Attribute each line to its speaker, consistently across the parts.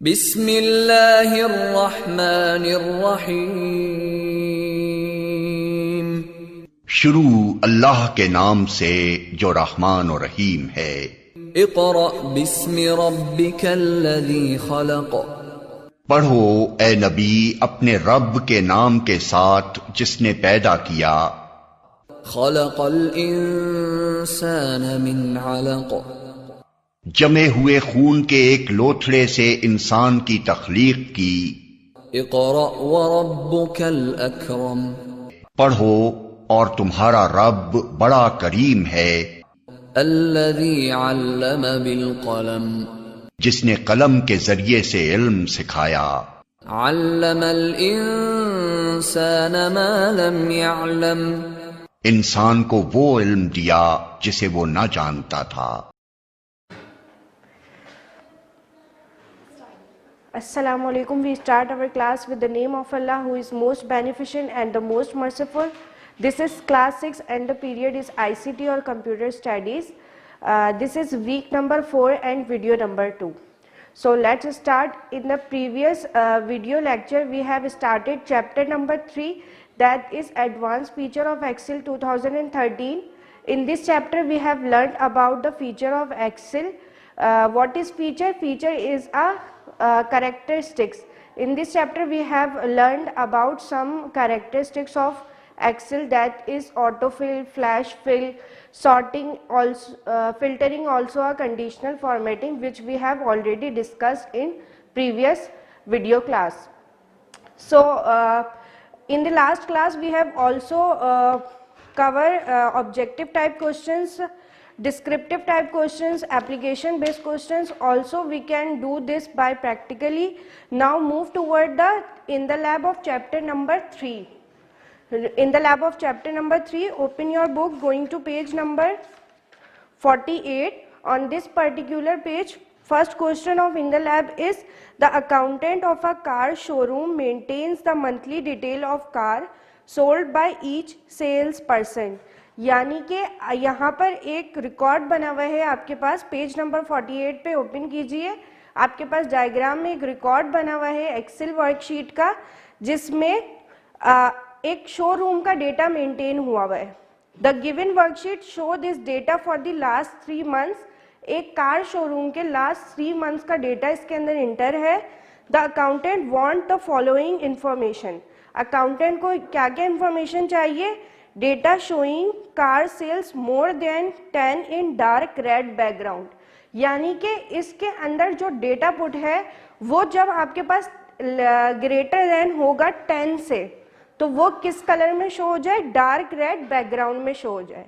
Speaker 1: बिस्मिल्लाहिर्रहमानिर्रहीम।
Speaker 2: शुरू अल्लाह के नाम से जो रहमान और रहीम है।
Speaker 1: इक़रा बिस्मि रब्बिकल्लज़ी खलक़।
Speaker 2: पढ़ो ए नबी अपने रब के नाम के साथ जिसने पैदा किया।
Speaker 1: खलक़ल इंसान मिन अलक़।
Speaker 2: जमे हुए खून के एक लोथड़े से इंसान की तख्लीक की।
Speaker 1: इक़रा व रब्बुकल अकरम।
Speaker 2: पढ़ो और तुम्हारा रब बड़ा करीम है।
Speaker 1: अल्लज़ी अल्लम बिल क़लम।
Speaker 2: जिसने कलम के जरिए से इल्म सिखाया।
Speaker 1: अल्लमल इंसान मा लम यअलम।
Speaker 2: इंसान को वो इल्म दिया जिसे वो न जानता था।
Speaker 3: Assalamu alaikum. We start our class with the name of Allah who is most beneficent and the most merciful. This is class 6 and the period is ICT or computer studies. This is week number 4 and video number 2. So let's start. In the previous video lecture we have started chapter number 3, that is advanced feature of Excel 2013. In this chapter we have learned about the feature of Excel. What is feature? Feature is a characteristics. In this chapter we have learned about some characteristics of Excel, that is autofill, flash fill, sorting, also filtering, also a conditional formatting, which we have already discussed in previous video class. So in the last class we have also covered objective type questions, descriptive type questions, application based questions. Also we can do this by practically. Now move toward in the lab of chapter number 3. In the lab of chapter number 3, open your book, going to page number 48. On this particular page, first question of in the lab is: the accountant of a car showroom maintains the monthly detail of car sold by each salesperson. यानी कि यहाँ पर एक record बना हुआ है आपके पास, page number 48 पे ओपन कीजिए। आपके पास डायग्राम में एक रिकॉर्ड बना हुआ है एक्सेल वर्कशीट का, जिसमें एक शोरूम का डेटा मेंटेन हुआ है। The given worksheet show this data for the last 3 months. एक कार शोरूम के लास्ट 3 मंथ्स का डेटा इसके अंदर इंटर है। The accountant want the following information. Accountant को क्या क्या इंफॉर्मेशन चाहिए? Data showing car sales more than 10 in dark red background. यानी कि इसके अंदर जो डेटा पुट है वो जब आपके पास ग्रेटर देन होगा 10 से, तो वो किस कलर में शो हो जाए? डार्क रेड बैकग्राउंड में शो हो जाए।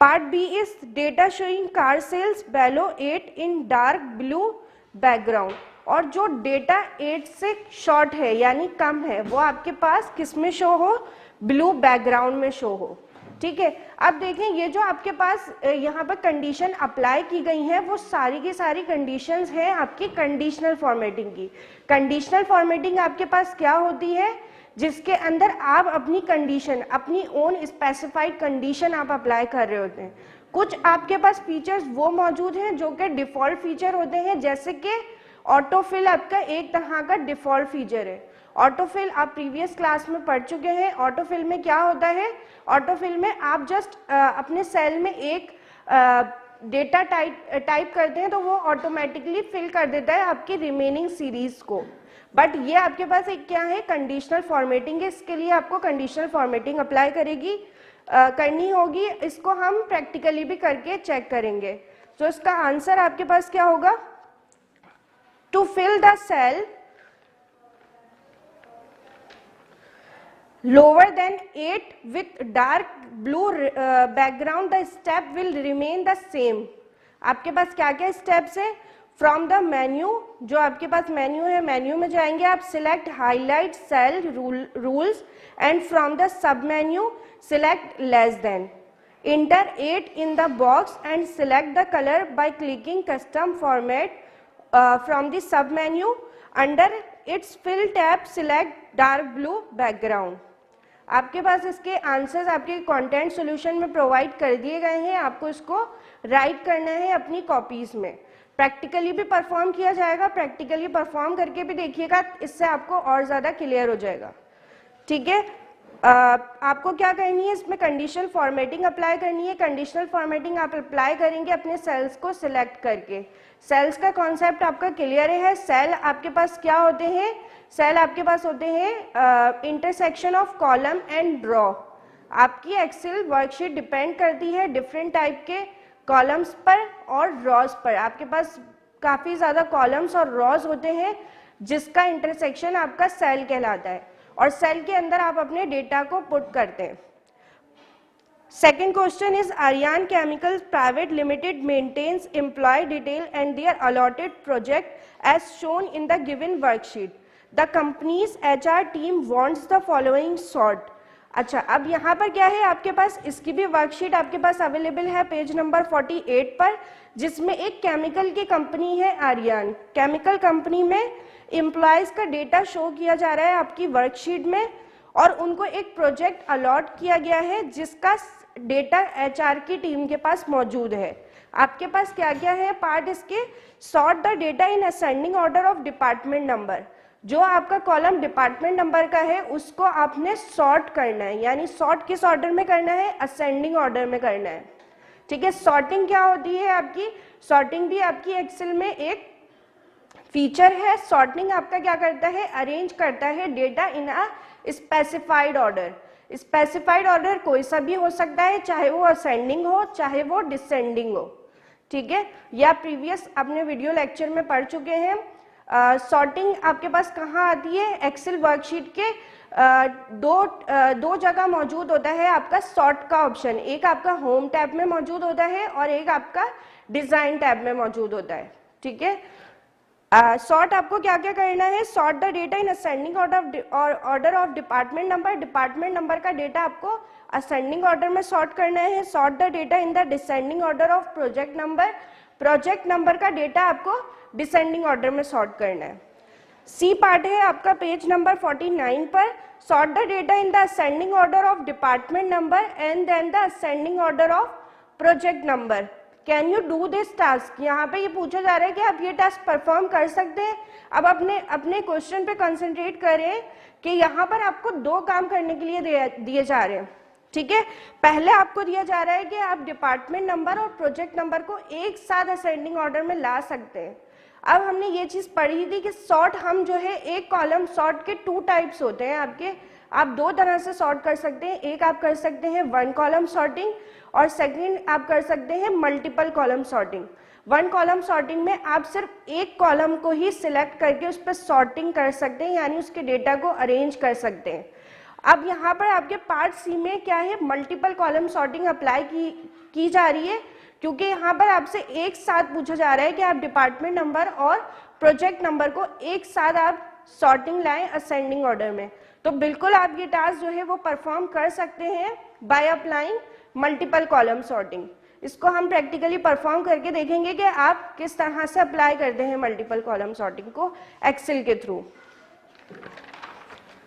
Speaker 3: Part B is data showing car sales below 8 in dark blue background. और जो डेटा 8 से शॉर्ट है यानी कम है, वो आपके पास किस में शो हो? ब्लू बैकग्राउंड में शो हो। ठीक है, अब देखें ये जो आपके पास यहाँ पर कंडीशन अप्लाई की गई है, वो सारी की सारी कंडीशंस हैं आपकी कंडीशनल फॉर्मेटिंग की। कंडीशनल फॉर्मेटिंग आपके पास क्या होती है? जिसके अंदर आप अपनी कंडीशन, अपनी ओन स्पेसिफाइड कंडीशन आप अप्लाई कर रहे होते हैं। कुछ आपके पास फीचर्स वो मौजूद हैं जो कि डिफॉल्ट फीचर होते हैं, जैसे कि ऑटोफिल आपका एक तरह का डिफॉल्ट फीचर है। ऑटोफिल आप प्रीवियस क्लास में पढ़ चुके हैं। ऑटोफिल में क्या होता है? ऑटोफिल में आप जस्ट अपने सेल में एक डेटा टाइप करते हैं तो वो ऑटोमेटिकली फिल कर देता है आपकी रिमेनिंग सीरीज को। बट ये आपके पास एक क्या है? कंडीशनल फॉर्मेटिंग है। इसके लिए आपको कंडीशनल फॉर्मेटिंग अप्लाई करनी होगी। इसको हम प्रैक्टिकली भी करके चेक करेंगे। तो इसका आंसर आपके पास क्या होगा? To fill the cell lower than 8 with dark blue background, the step will remain the same. आपके पास क्या क्या स्टेप्स है? फ्रॉम द मेन्यू, जो आपके पास मेन्यू है, मेन्यू में जाएंगे आप, select highlight cell rules and from the sub menu select less than. Enter 8 in the box and select the colour by clicking custom format from the sub menu. Under its fill tab select dark blue background. आपके पास इसके answers आपके content solution में provide कर दिए गए हैं। आपको इसको राइट करना है अपनी कॉपीज में। प्रैक्टिकली भी परफॉर्म किया जाएगा, प्रैक्टिकली परफॉर्म करके भी देखिएगा, इससे आपको और ज़्यादा क्लियर हो जाएगा। ठीक है, आपको क्या करनी है, इसमें कंडीशनल फॉर्मेटिंग अप्लाई करनी है। कंडीशनल फॉर्मेटिंग आप अप्लाई करेंगे अपने सेल्स को सिलेक्ट करके। सेल्स का कॉन्सेप्ट आपका क्लियर है। सेल आपके पास क्या होते हैं, सेल आपके पास होते हैं इंटरसेक्शन ऑफ कॉलम एंड रो। आपकी एक्सेल वर्कशीट डिपेंड करती है डिफरेंट टाइप के कॉलम्स पर और रॉज पर। आपके पास काफ़ी ज़्यादा कॉलम्स और रॉज होते हैं जिसका इंटरसेक्शन आपका सेल कहलाता है, और सेल के अंदर आप अपने डेटा को पुट करते हैं। Second question is Aryan chemicals private limited maintains employ detail and their allotted project as shown in the given worksheet. The company's HR team wants the following sort. अच्छा, अब यहाँ पर क्या है, आपके पास इसकी भी वर्कशीट आपके पास अवेलेबल है पेज नंबर 48 पर, जिसमें एक केमिकल की कंपनी है आर्यन। केमिकल कंपनी में एम्प्लॉयज का डेटा शो किया जा रहा है आपकी वर्कशीट में, और उनको एक प्रोजेक्ट अलॉट किया गया है जिसका डेटा HR की टीम के पास मौजूद है। आपके पास क्या क्या है पार्ट इसके, sort the data in ascending order of department number. जो आपका कॉलम डिपार्टमेंट नंबर का है उसको आपने सॉर्ट करना है, यानी सॉर्ट किस ऑर्डर में करना है, असेंडिंग ऑर्डर में करना है। ठीक है, सॉर्टिंग क्या होती है आपकी, सॉर्टिंग भी आपकी एक्सेल में एक फीचर है। सॉर्टिंग आपका क्या करता है, अरेंज करता है data in a specified order. Specified order कोई सा भी हो सकता है, चाहे वो असेंडिंग हो चाहे वो डिसेंडिंग हो। ठीक है, या प्रीवियस अपने वीडियो लेक्चर में पढ़ चुके हैं। सॉर्टिंग आपके पास कहाँ आती है, एक्सेल वर्कशीट के दो जगह मौजूद होता है आपका सॉर्ट का ऑप्शन। एक आपका होम टैब में मौजूद होता है और एक आपका डिजाइन टैब में मौजूद होता है। ठीक है, सॉर्ट आपको क्या क्या करना है, sort the data in ascending order of department number. Department number का डेटा आपको असेंडिंग ऑर्डर में सॉर्ट करना है। Sort the data in the descending order of project number. Project number का डेटा आपको डिसेंडिंग ऑर्डर में सॉर्ट करना है। सी पार्ट है आपका पेज नंबर 49 पर, sort the data in the ascending order of department number and then the ascending order of project number. Can you do this task. यहाँ पे ये पूछा जा रहा है कि आप ये टास्क परफॉर्म कर सकते हैं। अब अपने क्वेश्चन पे कंसंट्रेट करें कि यहाँ पर आपको दो काम करने के लिए दिए जा रहे हैं। ठीक है, पहले आपको दिया जा रहा है कि आप डिपार्टमेंट नंबर और प्रोजेक्ट नंबर को एक साथ असेंडिंग ऑर्डर में ला सकते हैं। अब हमने ये चीज पढ़ी थी कि सॉर्ट हम जो है एक कॉलम सॉर्ट के 2 टाइप्स होते हैं आपके, आप 2 तरह से सॉर्ट कर सकते हैं। एक आप कर सकते हैं 1 कॉलम सॉर्टिंग और सेकंड आप कर सकते हैं multiple column sorting. 1 column sorting में आप सिर्फ एक कॉलम को ही सिलेक्ट करके उस पर सॉर्टिंग कर सकते हैं, यानी उसके डेटा को अरेंज कर सकते हैं। अब यहाँ पर आपके पार्ट सी में क्या है, मल्टीपल कॉलम सॉर्टिंग अप्लाई की जा रही है, क्योंकि यहाँ पर आपसे एक साथ पूछा जा रहा है कि आप डिपार्टमेंट नंबर और प्रोजेक्ट नंबर को एक साथ आप सॉर्टिंग लाएं असेंडिंग ऑर्डर में। तो बिल्कुल आप ये टास्क जो है वो परफॉर्म कर सकते हैं by applying multiple column sorting. इसको हम प्रैक्टिकली परफॉर्म करके देखेंगे कि आप किस तरह से अप्लाई करते हैं मल्टीपल कॉलम सॉर्टिंग को एक्सेल के through.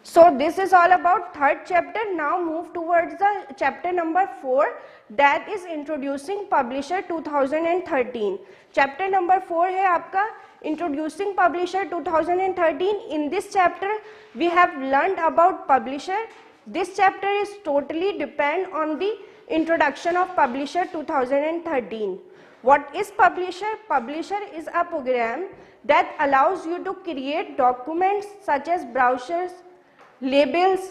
Speaker 3: So this is all about 3rd chapter. Now move towards the chapter number 4, that is introducing publisher 2013. Chapter number 4 है आपका introducing publisher 2013. In this chapter we have learned about publisher. This chapter is totally depend on the introduction of publisher 2013. What is publisher? Publisher is a program that allows you to create documents such as brochures, labels,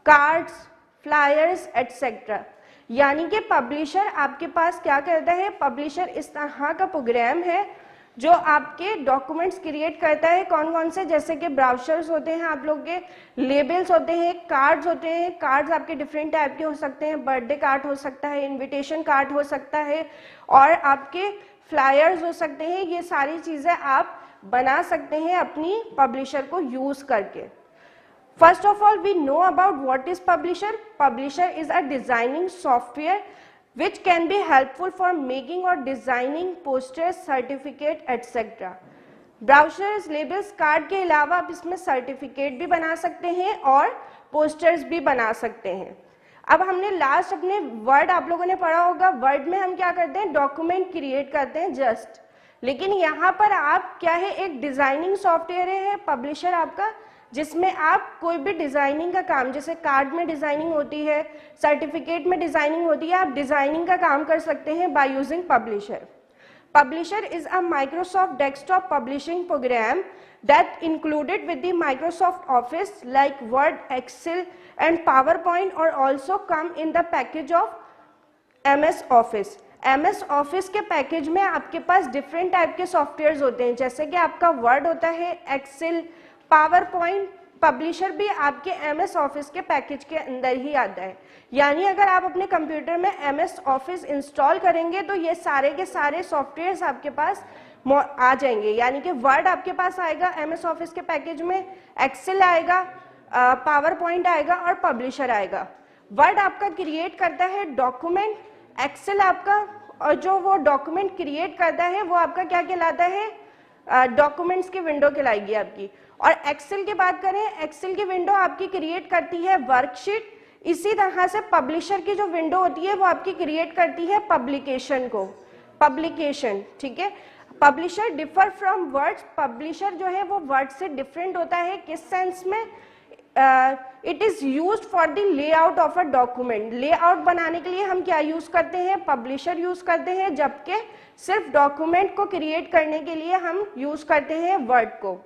Speaker 3: cards, flyers etcetera. यानी कि publisher आपके पास क्या करता है, publisher इस तरह का प्रोग्राम है जो आपके डॉक्यूमेंट्स क्रिएट करता है। कौन कौन से, जैसे कि ब्राउचर्स होते हैं आप लोग के, लेबल्स होते हैं, कार्ड्स होते हैं। कार्ड्स आपके डिफरेंट टाइप के हो सकते हैं, बर्थडे कार्ड हो सकता है, इनविटेशन कार्ड हो सकता है, और आपके फ्लायर्स हो सकते हैं। ये सारी चीज़ें आप बना सकते हैं अपनी पब्लिशर को यूज़ करके। First of all, we know about what is publisher. Publisher is a designing software which can be helpful for making or designing posters, certificate, etc. Brochures, labels, card के अलावा आप इसमें सर्टिफिकेट भी बना सकते हैं और पोस्टर्स भी बना सकते हैं। अब हमने लास्ट अपने वर्ड आप लोगों ने पढ़ा होगा, वर्ड में हम क्या करते हैं, डॉक्यूमेंट क्रिएट करते हैं जस्ट, लेकिन यहाँ पर आप क्या है, एक डिजाइनिंग सॉफ्टवेयर है पब्लिशर आपका, जिसमें आप कोई भी डिजाइनिंग का काम, जैसे कार्ड में डिजाइनिंग होती है, सर्टिफिकेट में डिजाइनिंग होती है, आप डिजाइनिंग का काम कर सकते हैं by using publisher. Publisher is a Microsoft desktop publishing program that included with the Microsoft Office like Word, Excel and PowerPoint or also come in the package of MS Office. MS Office के package में आपके पास different type के softwares होते हैं, जैसे कि आपका वर्ड होता है, एक्सेल, पावरपॉइंट. पब्लिशर भी आपके MS ऑफिस के पैकेज के अंदर ही आता है. यानी अगर आप अपने कंप्यूटर में MS ऑफिस इंस्टॉल करेंगे तो ये सारे के सारे सॉफ्टवेयर्स आपके पास आ जाएंगे. यानी कि वर्ड आपके पास आएगा MS ऑफिस के पैकेज में, एक्सेल आएगा, पावरपॉइंट आएगा और पब्लिशर आएगा. वर्ड आपका क्रिएट करता है डॉक्यूमेंट, एक्सेल आपका और जो वो डॉक्यूमेंट क्रिएट करता है वो आपका क्या कहलाता है, डॉक्यूमेंट्स की विंडो कहलाएगी आपकी. और एक्सेल की बात करें, एक्सेल की विंडो आपकी क्रिएट करती है वर्कशीट. इसी तरह से पब्लिशर की जो विंडो होती है वो आपकी क्रिएट करती है पब्लिकेशन को, पब्लिकेशन. ठीक है. Publisher differ from words. Publisher जो है वो वर्ड से डिफरेंट होता है. किस सेंस में? It is used for the layout of a document. Layout बनाने के लिए हम क्या यूज करते हैं? पब्लिशर यूज करते हैं, जबकि सिर्फ डॉक्यूमेंट को क्रिएट करने के लिए हम यूज करते हैं वर्ड को.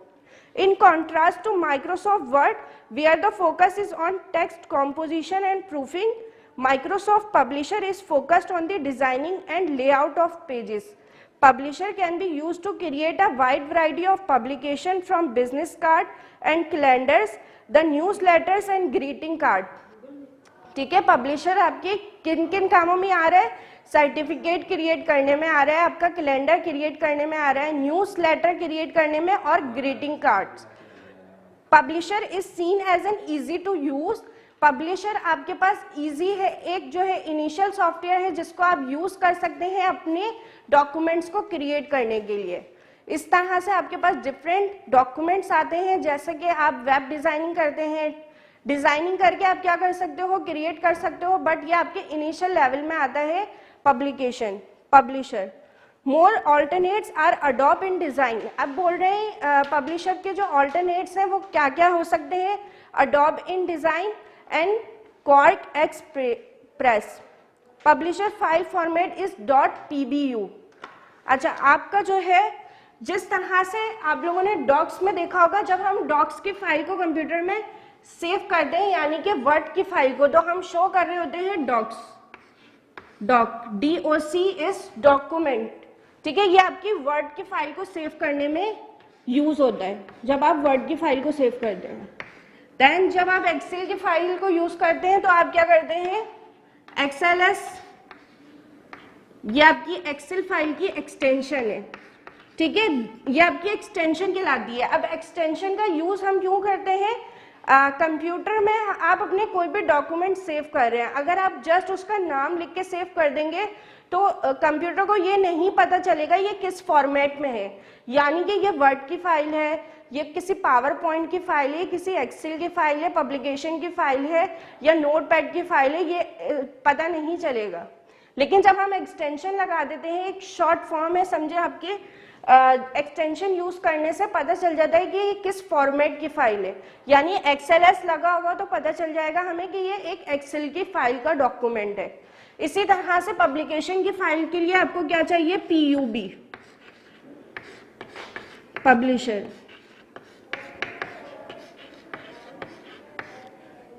Speaker 3: In contrast to Microsoft Word, where the focus is on text composition and proofing, Microsoft Publisher is focused on the designing and layout of pages. Publisher can be used to create a wide variety of publication from business card and calendars, the newsletters and greeting card. ठीक है. Publisher आपके किन किन कामों में आ रहा है? Certificate create करने में आ रहा है, आपका कैलेंडर क्रिएट करने में आ रहा है, न्यूज़ लेटर क्रिएट करने में और greeting cards. Publisher is seen as an easy to use. Publisher आपके पास इजी है, एक जो है इनिशियल सॉफ्टवेयर है जिसको आप यूज कर सकते हैं अपने डॉक्यूमेंट्स को क्रिएट करने के लिए. इस तरह से आपके पास डिफरेंट डॉक्यूमेंट्स आते हैं, जैसे कि आप वेब डिजाइनिंग करते हैं, डिजाइनिंग करके आप क्या कर सकते हो, क्रिएट कर सकते हो, बट ये आपके इनिशियल लेवल में आता है publication, publisher. More alternates are adopt in design. अब बोल रहे हैं पब्लिशर के जो ऑल्टरनेट्स हैं वो क्या क्या हो सकते हैं? Adopt in design and quark express. Publisher file format is .pbu. अच्छा, आपका जो है जिस तरह से आप लोगों ने डॉक्स में देखा होगा, जब हम डॉक्स की फाइल को कंप्यूटर में सेव करते हैं, यानी कि वर्ड की फाइल को, तो हम शो कर रहे होते हैं docs. Doc, DOC is document. ठीक है. ये आपकी वर्ड की फाइल को सेव करने में यूज होता है, जब आप वर्ड की फाइल को सेव करते हैं. देन जब आप एक्सेल की फाइल को यूज करते हैं तो आप क्या करते हैं? XLS. ये आपकी एक्सेल फाइल की एक्सटेंशन है. ठीक है. ये आपकी एक्सटेंशन कहलाती है. अब एक्सटेंशन का यूज हम क्यों करते हैं? कंप्यूटर में आप अपने कोई भी डॉक्यूमेंट सेव कर रहे हैं, अगर आप जस्ट उसका नाम लिख के सेव कर देंगे तो कंप्यूटर को ये नहीं पता चलेगा ये किस फॉर्मेट में है. यानी कि ये वर्ड की फाइल है, ये किसी पावर पॉइंट की फाइल है, किसी एक्सेल की फाइल है, पब्लिकेशन की फाइल है या नोटपैड की फाइल है, ये पता नहीं चलेगा. लेकिन जब हम एक्सटेंशन लगा देते हैं, एक शॉर्ट फॉर्म है, समझे, आपके एक्सटेंशन यूज करने से पता चल जाता है कि ये किस फॉर्मेट की फाइल है. यानी XLS लगा होगा तो पता चल जाएगा हमें कि ये एक एक्सेल की फाइल का डॉक्यूमेंट है. इसी तरह से पब्लिकेशन की फाइल के लिए आपको क्या चाहिए? PUB, publisher.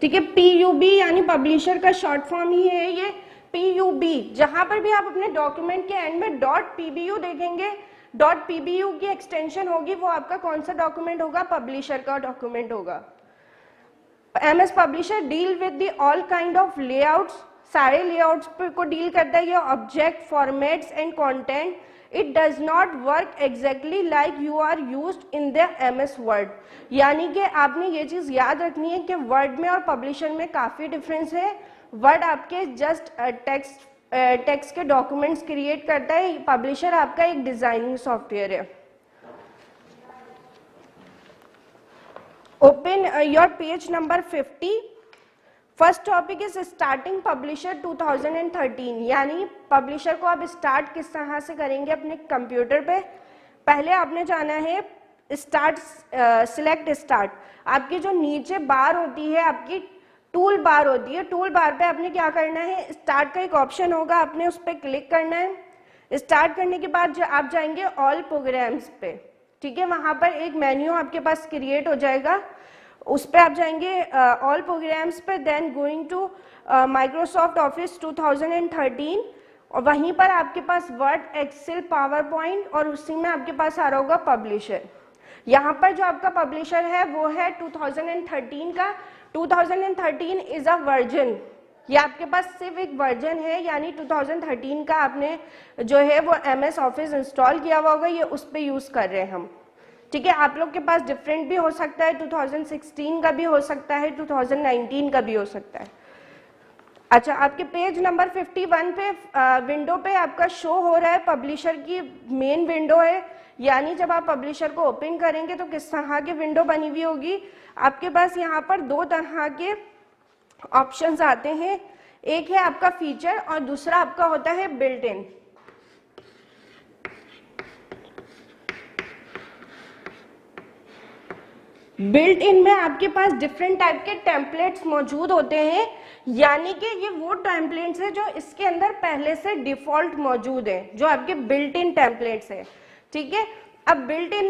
Speaker 3: ठीक है. PUB यानी पब्लिशर का शॉर्ट फॉर्म ही है ये PUB. जहां पर भी आप अपने डॉक्यूमेंट के एंड में .pbu देखेंगे, .pbu की एक्सटेंशन होगी, वो आपका कौन सा डॉक्यूमेंट होगा? पब्लिशर का डॉक्यूमेंट होगा. MS publisher deal with the all kind of layouts. सारे लेआउट्स को डील करता है ये, object, formats and content. It does not work exactly like you are used in the MS word. यानी कि आपने ये चीज याद रखनी है कि वर्ड में और पब्लिशर में काफी डिफरेंस है. वर्ड आपके जस्ट टेक्स्ट के डॉक्यूमेंट्स क्रिएट करता है, पब्लिशर आपका एक डिजाइनिंग सॉफ्टवेयर है. Open your page number 50. First topic is starting publisher 2013. यानी पब्लिशर को आप स्टार्ट किस तरह से करेंगे अपने कंप्यूटर पे. पहले आपने जाना है स्टार्ट, सिलेक्ट स्टार्ट। आपकी जो नीचे बार होती है, आपकी टूल बार होती है, टूल बार पे आपने क्या करना है, स्टार्ट का एक ऑप्शन होगा, आपने उस पर क्लिक करना है। स्टार्ट करने के बाद जो आप जाएंगे ऑल प्रोग्राम्स पे, ठीक है, वहां पर एक मेन्यू आपके पास क्रिएट हो जाएगा, उस पर आप जाएंगे ऑल प्रोग्राम्स पे, then going to Microsoft office 2013, और वहीं पर आपके पास वर्ड, एक्सेल, पावर पॉइंट, और उसी में आपके पास आ रहा होगा पब्लिशर। यहाँ पर जो आपका पब्लिशर है वो है 2013 का। 2013 इज अ वर्जन, ये आपके पास सिर्फ एक वर्जन है, यानी 2013 का आपने जो है वो MS ऑफिस इंस्टॉल किया हुआ होगा, ये उस पर यूज़ कर रहे हैं हम, ठीक है। आप लोग के पास डिफरेंट भी हो सकता है, 2016 का भी हो सकता है, 2019 का भी हो सकता है। अच्छा, आपके पेज नंबर 51 पे विंडो पे आपका शो हो रहा है, पब्लिशर की मेन विंडो है, यानी जब आप पब्लिशर को ओपन करेंगे तो किस तरह की विंडो बनी हुई होगी। आपके पास यहाँ पर दो तरह के ऑप्शंस आते हैं, एक है आपका फीचर और दूसरा आपका होता है बिल्ट इन। बिल्ट इन में आपके पास डिफरेंट टाइप के टेम्पलेट्स मौजूद होते हैं, यानी कि ये वो टेम्पलेट्स है जो इसके अंदर पहले से डिफॉल्ट मौजूद है, जो आपके बिल्ट इन टेम्पलेट्स है, ठीक है। अब बिल्ट इन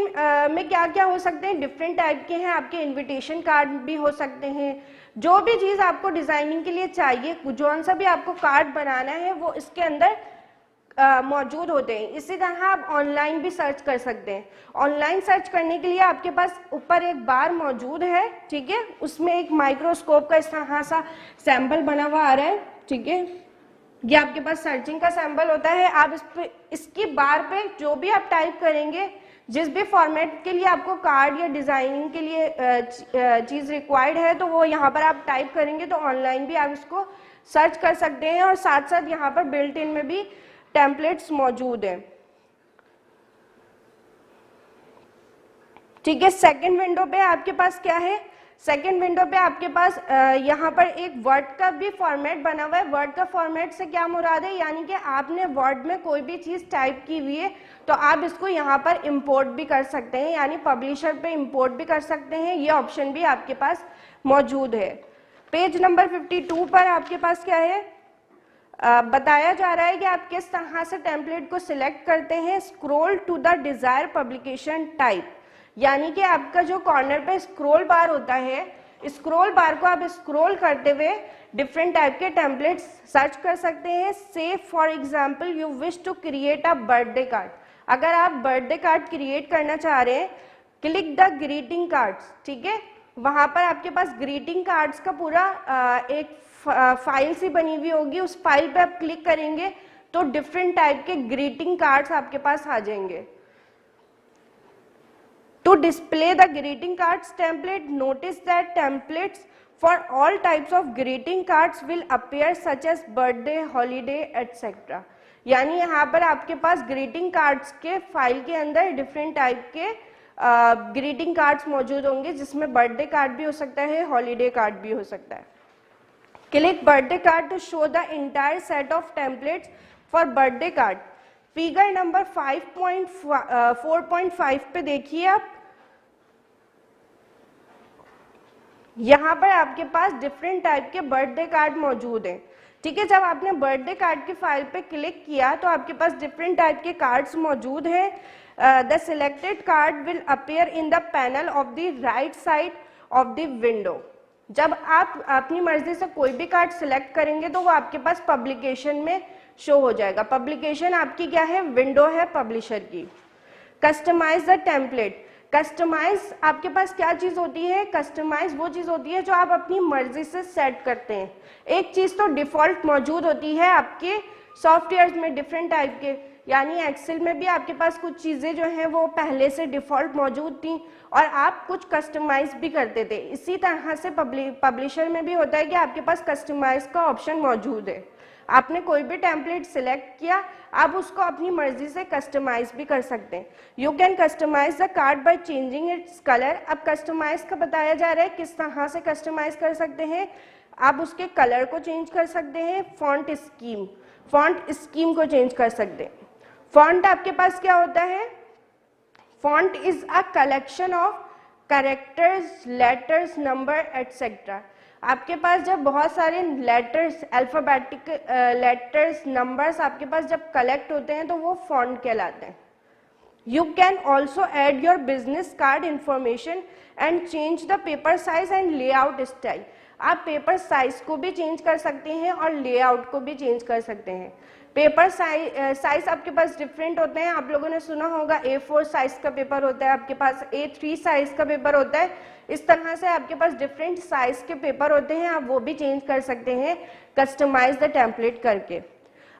Speaker 3: में क्या क्या हो सकते हैं, डिफरेंट टाइप के हैं, आपके इनविटेशन कार्ड भी हो सकते हैं, जो भी चीज़ आपको डिजाइनिंग के लिए चाहिए, जो सा भी आपको कार्ड बनाना है वो इसके अंदर मौजूद होते हैं। इसी तरह आप ऑनलाइन भी सर्च कर सकते हैं। ऑनलाइन सर्च करने के लिए आपके पास ऊपर एक बार मौजूद है, ठीक है, उसमें एक माइक्रोस्कोप का इस तरह सा सैंपल बना हुआ आ रहा है, ठीक है, ये आपके पास सर्चिंग का सैंपल होता है। आप इस पे, इसकी बार पे जो भी आप टाइप करेंगे, जिस भी फॉर्मेट के लिए आपको कार्ड या डिजाइनिंग के लिए चीज़ रिक्वायर्ड है, तो वो यहाँ पर आप टाइप करेंगे तो ऑनलाइन भी आप इसको सर्च कर सकते हैं, और साथ साथ यहाँ पर बिल्ट इन में भी टेम्पलेट्स मौजूद हैं, ठीक है। सेकंड विंडो पे आपके पास क्या है, सेकंड विंडो पे आपके पास यहाँ पर एक वर्ड का भी फॉर्मेट बना हुआ है। वर्ड का फॉर्मेट से क्या मुराद है, यानी कि आपने वर्ड में कोई भी चीज़ टाइप की हुई है तो आप इसको यहाँ पर इंपोर्ट भी कर सकते हैं, यानी पब्लिशर पे इंपोर्ट भी कर सकते हैं, ये ऑप्शन भी आपके पास मौजूद है। पेज नंबर 52 पर आपके पास क्या है, बताया जा रहा है कि आप किस तरह से टेम्पलेट को सिलेक्ट करते हैं। Scroll to the desire publication type, यानी कि आपका जो कॉर्नर पे स्क्रॉल बार होता है, स्क्रॉल बार को आप स्क्रॉल करते हुए डिफरेंट टाइप के टेम्पलेट्स सर्च कर सकते हैं। से for example you wish to create a birthday card, अगर आप बर्थडे कार्ड क्रिएट करना चाह रहे हैं, क्लिक द ग्रीटिंग कार्ड्स, ठीक है, वहां पर आपके पास ग्रीटिंग कार्ड्स का पूरा एक फाइल सी बनी हुई होगी, उस फाइल पे आप क्लिक करेंगे तो डिफरेंट टाइप के ग्रीटिंग कार्ड्स आपके पास आ जाएंगे। To display the greeting cards template, notice that templates for all types of greeting cards will appear such as birthday, holiday, etc. यानी यहाँ पर आपके पास ग्रीटिंग कार्ड्स के फाइल के अंदर डिफरेंट टाइप के ग्रीटिंग कार्ड्स मौजूद होंगे, जिसमें बर्थडे कार्ड भी हो सकता है, हॉलीडे कार्ड भी हो सकता है। Click birthday card to show the entire set of templates for birthday card. Figure number 4.5 पे देखिए आप, यहाँ पर आपके पास डिफरेंट टाइप के बर्थडे कार्ड मौजूद हैं, ठीक है। जब आपने बर्थडे कार्ड की फाइल पे क्लिक किया तो आपके पास डिफरेंट टाइप के कार्ड्स मौजूद हैं। The selected card will appear in the panel of the right side of the window. जब आप अपनी मर्जी से कोई भी कार्ड सिलेक्ट करेंगे तो वो आपके पास पब्लिकेशन में शो हो जाएगा। पब्लिकेशन आपकी क्या है, विंडो है पब्लिशर की। कस्टमाइज द टेम्पलेट, कस्टमाइज आपके पास क्या चीज़ होती है, कस्टमाइज वो चीज़ होती है जो आप अपनी मर्जी से सेट करते हैं। एक चीज़ तो डिफ़ॉल्ट मौजूद होती है आपके सॉफ्टवेयर में डिफरेंट टाइप के, यानी एक्सेल में भी आपके पास कुछ चीज़ें जो हैं वो पहले से डिफ़ॉल्ट मौजूद थी और आप कुछ कस्टमाइज भी करते थे। इसी तरह से पब्लिशर में भी होता है कि आपके पास कस्टमाइज का ऑप्शन मौजूद है। आपने कोई भी टेम्पलेट सिलेक्ट किया, आप उसको अपनी मर्जी से कस्टमाइज भी कर सकते हैं। You can customize the card by changing its colour. अब कस्टमाइज का बताया जा रहा है किस तरह से कस्टमाइज कर सकते हैं। आप उसके कलर को चेंज कर सकते हैं, फॉन्ट स्कीम को चेंज कर सकते हैं। फॉन्ट आपके पास क्या होता है, font is a collection of characters, letters, number etcetera. आपके पास जब बहुत सारे लेटर्स, अल्फाबेटिक लेटर्स, नंबर्स आपके पास जब कलेक्ट होते हैं तो वो फॉन्ट कहलाते हैं। You can also add your business card information and change the paper size and layout style. आप पेपर साइज को भी चेंज कर सकते हैं और लेआउट को भी चेंज कर सकते हैं। पेपर साइज आपके पास डिफरेंट होते हैं। आप लोगों ने सुना होगा A4 साइज का पेपर होता है, आपके पास A3 साइज का पेपर होता है। इस तरह से आपके पास डिफरेंट साइज के पेपर होते हैं, आप वो भी चेंज कर सकते हैं कस्टमाइज द टेम्पलेट करके।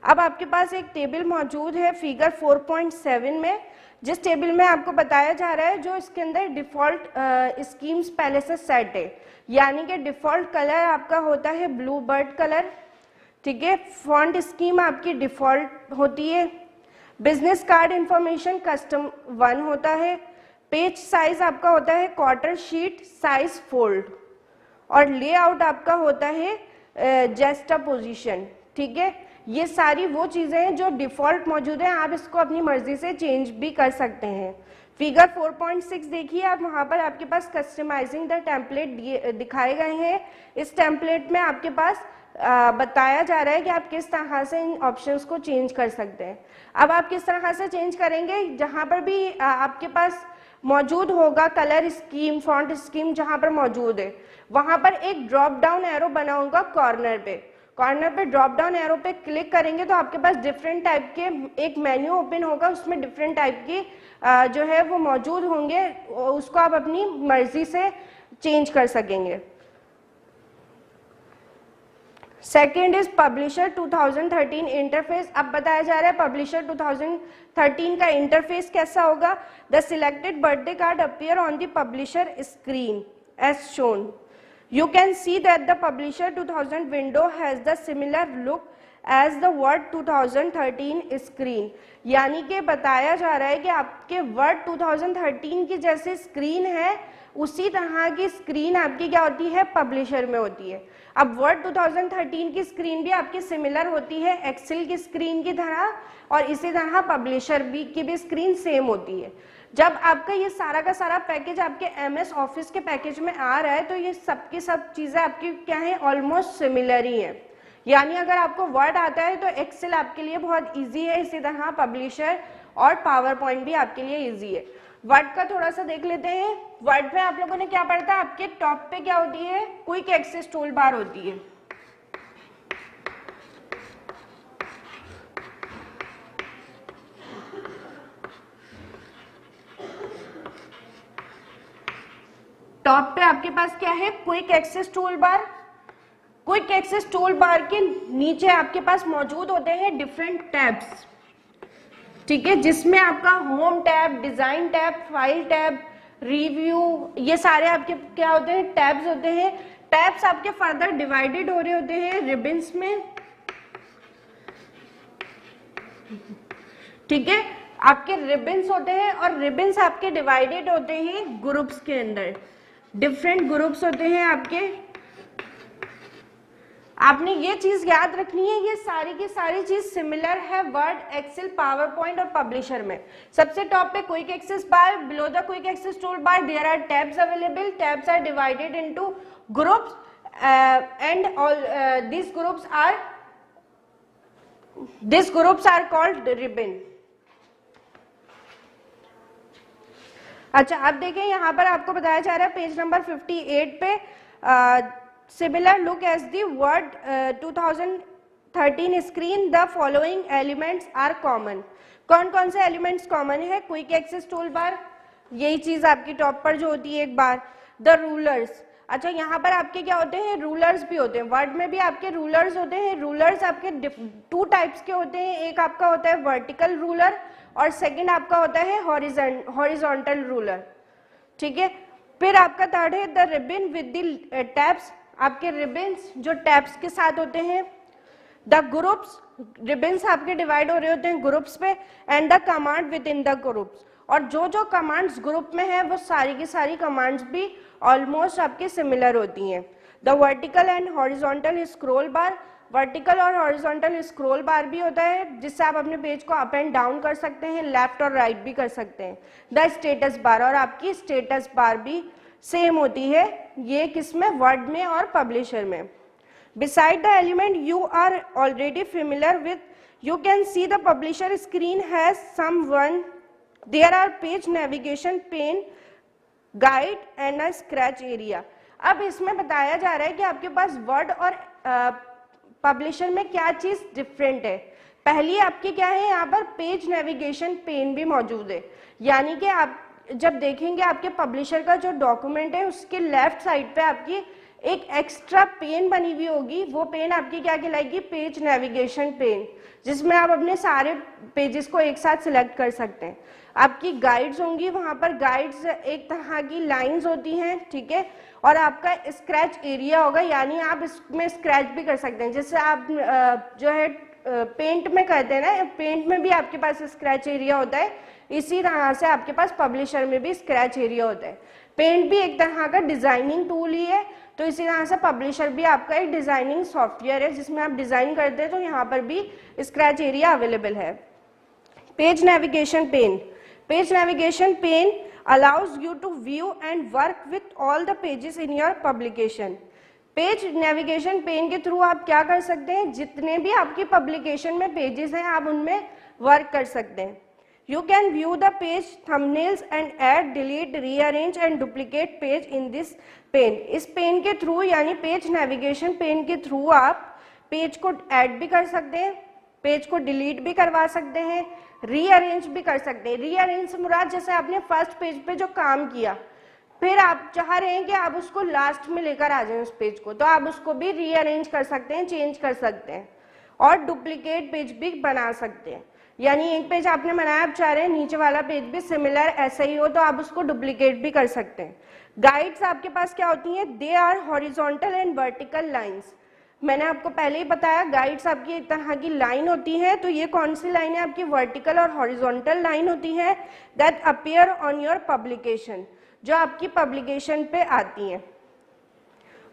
Speaker 3: अब आपके पास एक टेबल मौजूद है फिगर 4.7 में, जिस टेबल में आपको बताया जा रहा है जो इसके अंदर डिफॉल्ट स्कीम्स पहले से सेट है, यानी कि डिफॉल्ट कलर आपका होता है ब्लू बर्ड कलर, ठीक है। फॉन्ट स्कीम आपकी डिफॉल्ट होती है। बिजनेस कार्ड इंफॉर्मेशन कस्टम 1 होता है। पेज साइज आपका होता है क्वार्टर शीट साइज फोल्ड, और लेआउट आपका होता है जेस्टा पोजीशन, ठीक है। ये सारी वो चीजें हैं जो डिफॉल्ट मौजूद है, आप इसको अपनी मर्जी से चेंज भी कर सकते हैं। फिगर 4.6 देखिए आप, वहां पर आपके पास कस्टमाइजिंग द टेम्पलेट दिखाए गए हैं। इस टेम्पलेट में आपके पास बताया जा रहा है कि आप किस तरह से इन ऑप्शंस को चेंज कर सकते हैं। अब आप किस तरह से चेंज करेंगे, जहां पर भी आपके पास मौजूद होगा कलर स्कीम, फॉन्ट स्कीम जहां पर मौजूद है, वहां पर एक ड्रॉप डाउन एरो बना होगा कॉर्नर पे ड्रॉप डाउन एरो पे क्लिक करेंगे तो आपके पास डिफरेंट टाइप के एक मेन्यू ओपन होगा, उसमें डिफरेंट टाइप की जो है वो मौजूद होंगे, उसको आप अपनी मर्जी से चेंज कर सकेंगे। Second is publisher 2013 interface. अब बताया जा रहा है पब्लिशर 2013 का इंटरफेस कैसा होगा। The selected birthday card appear on the publisher screen as shown. You can see that the publisher 2000 window has the similar look as the Word 2013 screen। यानी कि बताया जा रहा है कि आपके Word 2013 की जैसे स्क्रीन है, उसी तरह की स्क्रीन आपकी क्या होती है, पब्लिशर में होती है। अब Word 2013 की स्क्रीन भी आपकी सिमिलर होती है एक्सेल की स्क्रीन की तरह, और इसी तरह पब्लिशर भी की भी स्क्रीन सेम होती है। जब आपका ये सारा का सारा पैकेज आपके MS ऑफिस के पैकेज में आ रहा है तो ये सब की सब चीज़ें आपकी क्या है, ऑलमोस्ट सिमिलर ही है। यानी अगर आपको वर्ड आता है तो एक्सेल आपके लिए बहुत इजी है, इसी तरह पब्लिशर और पावर पॉइंट भी आपके लिए इजी है। वर्ड का थोड़ा सा देख लेते हैं। वर्ड में आप लोगों ने क्या पढ़ा था, आपके टॉप पे क्या होती है, क्विक एक्सेस टूल बार होती है। टॉप पे आपके पास क्या है, quick access tool bar. Quick access tool bar के नीचे आपके पास मौजूद होते हैं डिफरेंट टैब्स, ठीक है, जिसमें आपका home tab, design tab, file tab, review, ये सारे आपके क्या होते हैं, टैब्स होते हैं। टैब्स आपके फर्दर डिवाइडेड हो रहे होते हैं रिबन्स में, ठीक है। आपके रिबन्स होते हैं और रिबन्स आपके डिवाइडेड होते हैं ग्रुप्स के अंदर, डिफरेंट ग्रुप्स होते हैं आपके। आपने ये चीज याद रखनी है, ये सारी की सारी चीज सिमिलर है वर्ड, एक्सेल, पावर पॉइंट और पब्लिशर में। सबसे टॉप पे quick access bar, below the quick access tool bar there are tabs available. Tabs are divided into groups and all these groups are called ribbon। अच्छा, अब देखें यहाँ पर आपको बताया जा रहा है पेज नंबर 58 पे, similar look as the word 2013 screen, the following elements are common. कौन कौन से एलिमेंट्स कॉमन है, क्विक एक्सेस टूल बार, यही चीज आपकी टॉप पर जो होती है एक बार। द रूलर्स, अच्छा यहाँ पर आपके क्या होते हैं, रूलर्स भी होते हैं। वर्ड में भी आपके रूलर्स होते हैं। रूलर्स आपके 2 टाइप्स के होते हैं, एक आपका होता है वर्टिकल रूलर और सेकंड आपका होता है हॉरिजॉन्टल रूलर, ठीक है। फिर आपका थर्ड है the ribbon with the tabs, आपके रिबन्स जो टैब्स के साथ होते हैं। द ग्रुप्स, रिबन्स आपके डिवाइड हो रहे होते हैं ग्रुप्स पे। And the command with in the groups, और जो जो कमांड्स ग्रुप में है वो सारी की सारी कमांड्स भी ऑलमोस्ट आपके सिमिलर होती हैं। The vertical and horizontal scroll bar, vertical और हॉरिजॉन्टल स्क्रॉल बार भी होता है जिससे आप अपने पेज को अप एंड डाउन कर सकते हैं, लेफ्ट और राइट भी कर सकते हैं। द स्टेटस बार, और आपकी स्टेटस बार भी सेम होती है, ये किसमें, वर्ड में और पब्लिशर में। Beside the element you are already familiar with, you can see the publisher screen has someone. There are page navigation pane, guide and a scratch area. अब इसमें बताया जा रहा है कि आपके पास वर्ड और पब्लिशर में क्या चीज डिफरेंट है। पहली आपकी क्या है, यहाँ पर पेज नेविगेशन पेन भी मौजूद है, यानी कि आप जब देखेंगे आपके पब्लिशर का जो डॉक्यूमेंट है उसके लेफ्ट साइड पे आपकी एक एक्स्ट्रा पेन बनी हुई होगी। वो पेन आपकी क्या कहलाएगी, पेज नेविगेशन पेन, जिसमें आप अपने सारे पेजेस को एक साथ सिलेक्ट कर सकते हैं। आपकी गाइड्स होंगी, वहां पर गाइड्स एक तरह की लाइंस होती हैं, ठीक है। और आपका स्क्रैच एरिया होगा, यानी आप इसमें स्क्रैच भी कर सकते हैं, जैसे आप जो है पेंट में करते हैं ना, पेंट में भी आपके पास स्क्रैच एरिया होता है, इसी तरह से आपके पास पब्लिशर में भी स्क्रैच एरिया होता है। पेंट भी एक तरह का डिजाइनिंग टूल ही है, तो इसी तरह से पब्लिशर भी आपका एक डिजाइनिंग सॉफ्टवेयर है जिसमें आप डिजाइन करते हैं, तो यहाँ पर भी स्क्रैच एरिया अवेलेबल है। Page navigation pane, page navigation pane allows you to view and work with all the pages in your publication. Page navigation pane के थ्रू आप क्या कर सकते हैं, जितने भी आपकी पब्लिकेशन में पेजेस हैं आप उनमें वर्क कर सकते हैं। You can view the page thumbnails and add, delete, rearrange and duplicate page in this pane. इस पेन के थ्रू यानी पेज नेविगेशन पेन के थ्रू आप पेज को ऐड भी कर सकते हैं, पेज को डिलीट भी करवा सकते हैं, रीअरेंज भी कर सकते हैं। रीअरेंज से मुराद जैसे आपने फर्स्ट पेज पे जो काम किया, फिर आप चाह रहे हैं कि आप उसको लास्ट में लेकर आ जाएं उस पेज को, तो आप उसको भी रीअरेंज कर सकते हैं, चेंज कर सकते हैं। और डुप्लीकेट पेज भी बना सकते हैं, यानी एक पेज आपने बनाया, आप चाह रहे हैं नीचे वाला पेज भी सिमिलर ऐसा ही हो, तो आप उसको डुप्लीकेट भी कर सकते हैं। गाइड्स आपके पास क्या होती हैं, they are horizontal and vertical lines. मैंने आपको पहले ही बताया गाइड्स आपकी एक तरह की लाइन होती है, तो ये कौन सी लाइन है, आपकी वर्टिकल और हॉरिजॉन्टल लाइन होती है, that appear on your publication, जो आपकी पब्लिकेशन पे आती हैं।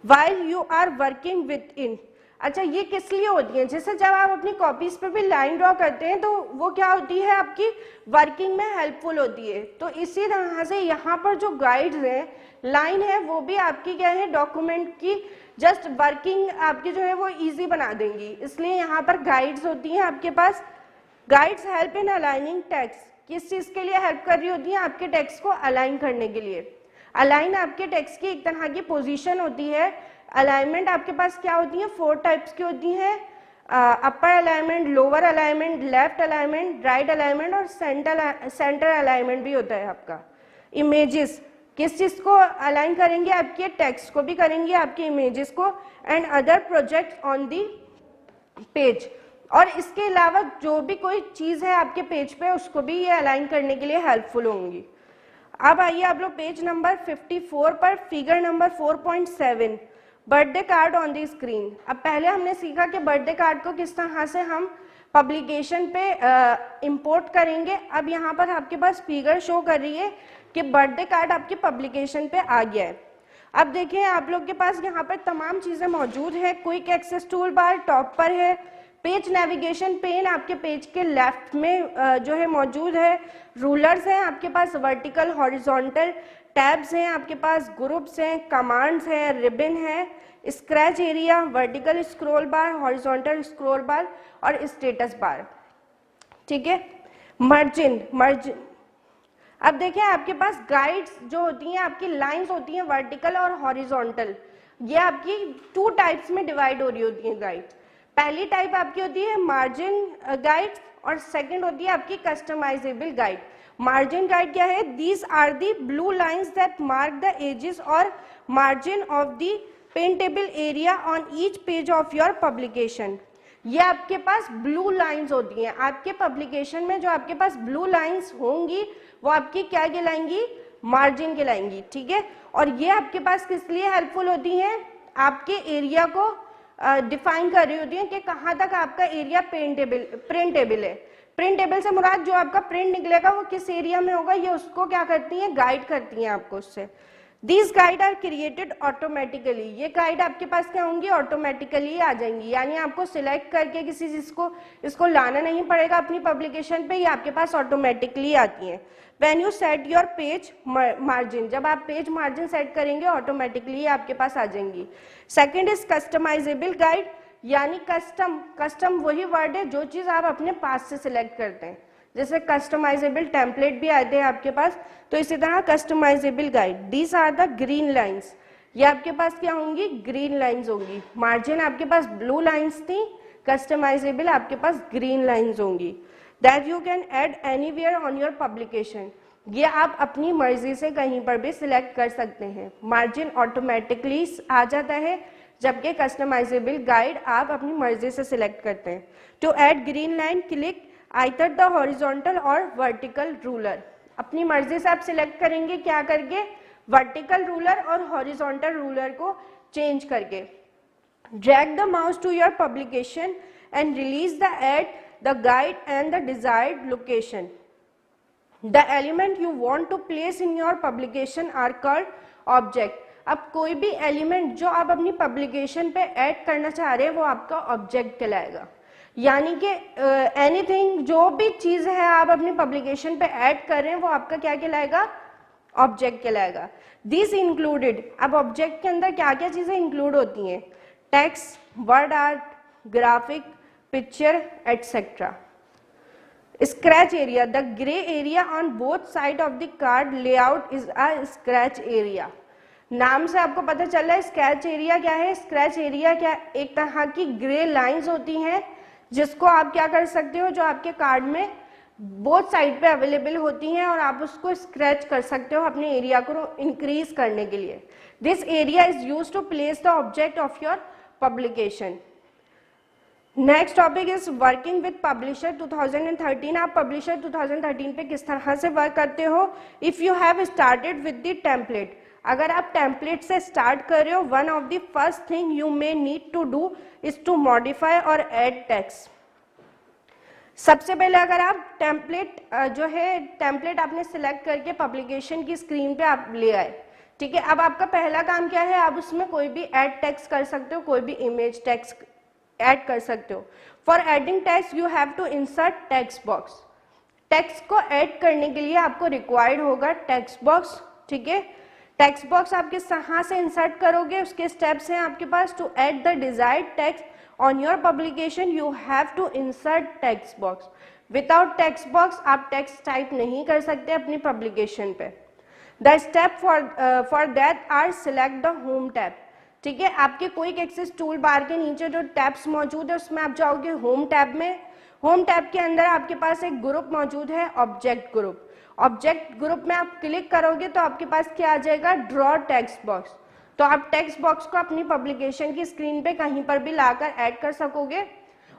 Speaker 3: While you are working with in, अच्छा ये किस लिए होती है, जैसे जब आप अपनी कॉपीज पे भी लाइन ड्रॉ करते हैं तो वो क्या होती है, आपकी वर्किंग में हेल्पफुल होती है। तो इसी तरह से यहाँ पर जो गाइड्स हैं, लाइन है, वो भी आपकी क्या है, डॉक्यूमेंट की जस्ट वर्किंग आपकी जो है वो इजी बना देंगी, इसलिए यहाँ पर गाइड्स होती हैं आपके पास। Guides help in aligning text, किस चीज के लिए हेल्प कर रही होती है, आपके टेक्स्ट को अलाइन करने के लिए। अलाइन आपके टेक्स्ट की एक तरह की पोजीशन होती है। अलाइनमेंट आपके पास क्या होती है, 4 टाइप्स की होती हैं, upper alignment, lower alignment, left alignment, right alignment और सेंटर अलाइनमेंट भी होता है आपका। इमेजेस, किस चीज को अलाइन करेंगे, आपके टेक्स्ट को भी करेंगे, आपके इमेजेस को, and other project on the page, और इसके अलावा जो भी कोई चीज है आपके पेज पे उसको भी ये अलाइन करने के लिए हेल्पफुल होंगी। अब आइए आप लोग पेज नंबर 54 पर, figure number 4.7, birthday card on the screen. अब पहले हमने सीखा कि बर्थडे कार्ड को किस तरह से हम पब्लिकेशन पे इंपोर्ट करेंगे। अब यहाँ पर आपके पास फिगर शो कर रही है कि बर्थडे कार्ड आपके पब्लिकेशन पे आ गया है। अब देखिए आप लोग के पास यहाँ पर तमाम चीजें मौजूद है। Quick access tool bar top पर है, पेज नेविगेशन पेन आपके पेज के लेफ्ट में जो है मौजूद है, रूलर्स हैं आपके पास, वर्टिकल हॉरिजॉन्टल टैब्स हैं आपके पास, ग्रुप्स हैं, कमांड्स हैं, रिबन है, स्क्रैच एरिया, वर्टिकल स्क्रॉल बार, हॉरिजॉन्टल स्क्रॉल बार और स्टेटस बार, ठीक है। मर्जिन, अब देखिए आपके पास गाइड्स जो होती हैं, आपकी लाइंस होती हैं वर्टिकल और हॉरिजॉन्टल, ये आपकी 2 टाइप्स में डिवाइड हो रही होती हैं गाइड्स। पहली टाइप आपकी होती है मार्जिन गाइड और सेकंड होती है आपकी कस्टमाइजेबल गाइड। मार्जिन गाइड क्या है, these are the blue lines that mark the edges और margin of the printable area on each page of your publication. ये आपके पास ब्लू लाइंस होती हैं, आपके पब्लिकेशन में जो आपके पास ब्लू लाइंस होंगी वो आपकी क्या कहलाएंगी, मार्जिन कहलाएंगी, ठीक है। और ये आपके पास किस लिए हेल्पफुल होती हैं, आपके एरिया को डिफाइन कर रही होती है कि कहाँ तक आपका एरिया प्रिंटेबल है। प्रिंटेबल से मुराद जो आपका प्रिंट निकलेगा वो किस एरिया में होगा, ये उसको क्या करती हैं, गाइड करती हैं आपको उससे। These guide are created automatically. ये गाइड आपके पास क्या होंगी, ऑटोमेटिकली आ जाएंगी, यानी आपको सिलेक्ट करके किसी चीज को इसको लाना नहीं पड़ेगा अपनी पब्लिकेशन पे, ये आपके पास ऑटोमेटिकली आती हैं. When you set your page margin, जब आप पेज मार्जिन सेट करेंगे ऑटोमेटिकली आपके पास आ जाएंगी. सेकेंड इज कस्टमाइजेबल गाइड, यानी कस्टम वही वर्ड है जो चीज आप अपने पास से सिलेक्ट करते हैं. जैसे कस्टमाइजेबल टेम्पलेट भी आते हैं आपके पास, तो इसी तरह customizable guide. These are the green lines, ये आपके पास क्या होंगी, ग्रीन लाइंस होंगी. मार्जिन आपके पास ब्लू लाइंस थी, कस्टमाइजेबल आपके पास ग्रीन लाइंस होंगी. That you can add anywhere on your publication, ये आप अपनी मर्जी से कहीं पर भी सिलेक्ट कर सकते हैं. मार्जिन ऑटोमेटिकली आ जाता है, जबकि कस्टमाइजेबल गाइड आप अपनी मर्जी से सिलेक्ट करते हैं. To add green line click either the horizontal और वर्टिकल रूलर, अपनी मर्जी से आप सिलेक्ट करेंगे क्या करके, वर्टिकल रूलर और हॉरिजॉन्टल रूलर को चेंज करके. Drag the mouse to your publication and release the add the guide and the desired location. The element you want to place in your publication are called object. अब कोई भी element जो आप अपनी publication पे add करना चाह रहे हैं वो आपका ऑब्जेक्ट कहलाएगा. यानी कि एनीथिंग, जो भी चीज है आप अपनी पब्लिकेशन पे ऐड कर रहे हैं वो आपका क्या कहलाएगा, ऑब्जेक्ट कहलाएगा. दिस इंक्लूडेड, अब ऑब्जेक्ट के अंदर क्या क्या चीजें इंक्लूड होती हैं, text, word art, graphic, picture etcetera. Scratch area, the grey area on both side of the card layout is a scratch area. नाम से आपको पता चल रहा है स्क्रैच एरिया क्या है. स्क्रैच एरिया क्या, एक तरह की ग्रे लाइंस होती हैं जिसको आप क्या कर सकते हो, जो आपके कार्ड में बोथ साइड पे अवेलेबल होती हैं और आप उसको स्क्रैच कर सकते हो अपने एरिया को इंक्रीज करने के लिए. This area is used to place the object of your publication. Next topic is working with publisher 2013. आप पब्लिशर 2013 पे किस तरह से वर्क करते हो. If you have started with the template, अगर आप टेम्पलेट से स्टार्ट कर रहे हो, one of the first thing you may need to do is to modify और ऐड टेक्स्ट. सबसे पहले अगर आप टेम्पलेट जो है टेम्पलेट आपने सिलेक्ट करके पब्लिकेशन की स्क्रीन पे आप ले आए, ठीक है. अब आपका पहला काम क्या है, आप उसमें कोई भी ऐड टेक्स्ट कर सकते हो, कोई भी इमेज टेक्स्ट ऐड कर सकते हो. For adding text you have to insert text box. Text को ऐड करने के लिए आपको रिक्वायर्ड होगा टेक्स्ट बॉक्स, ठीक है. टेक्स्ट बॉक्स आप किस तरह से इंसर्ट करोगे, उसके स्टेप्स हैं आपके पास. To add the desired text on your publication you have to insert text box. Without text box आप टेक्स्ट टाइप नहीं कर सकते अपनी पब्लिकेशन पे. The step for that are select the home tab, ठीक है. आपके क्विक एक्सेस टूल बार के नीचे जो टैब्स मौजूद है उसमें आप जाओगे होम टैब में. होम टैब के अंदर आपके पास एक ग्रुप मौजूद है, ऑब्जेक्ट ग्रुप. ऑब्जेक्ट ग्रुप में आप क्लिक करोगे तो आपके पास क्या आ जाएगा, ड्रॉ टेक्स्ट बॉक्स. तो आप टेक्स्ट बॉक्स को अपनी पब्लिकेशन की स्क्रीन पे कहीं पर भी लाकर ऐड कर सकोगे.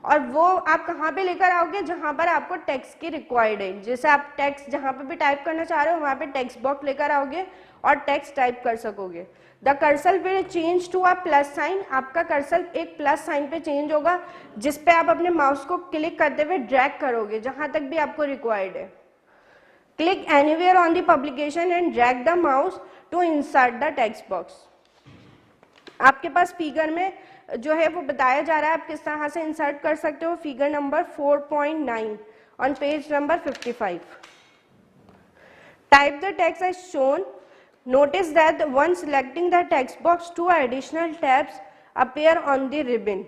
Speaker 3: और वो आप कहाँ पे लेकर आओगे, जहां पर आपको टेक्स्ट की रिक्वायर्ड है. जैसे आप टेक्स्ट जहां पे भी टाइप करना चाह रहे हो वहां पे टेक्स्ट बॉक्स लेकर आओगे और टेक्स्ट टाइप कर सकोगे. The cursor will change to a plus sign, आपका कर्सर एक प्लस साइन पे चेंज होगा जिसपे आप अपने माउस को क्लिक करते हुए ड्रैग करोगे जहां तक भी आपको रिक्वायर्ड है. Click anywhere on the publication and drag the mouse to insert the text box. आपके पास फिगर में जो है वो बताया जा रहा है आप किस तरह से इंसर्ट कर सकते हो. Figure number 4.9 on page number 55. Type the text as shown. Notice that when selecting the text box, two additional tabs appear on the ribbon.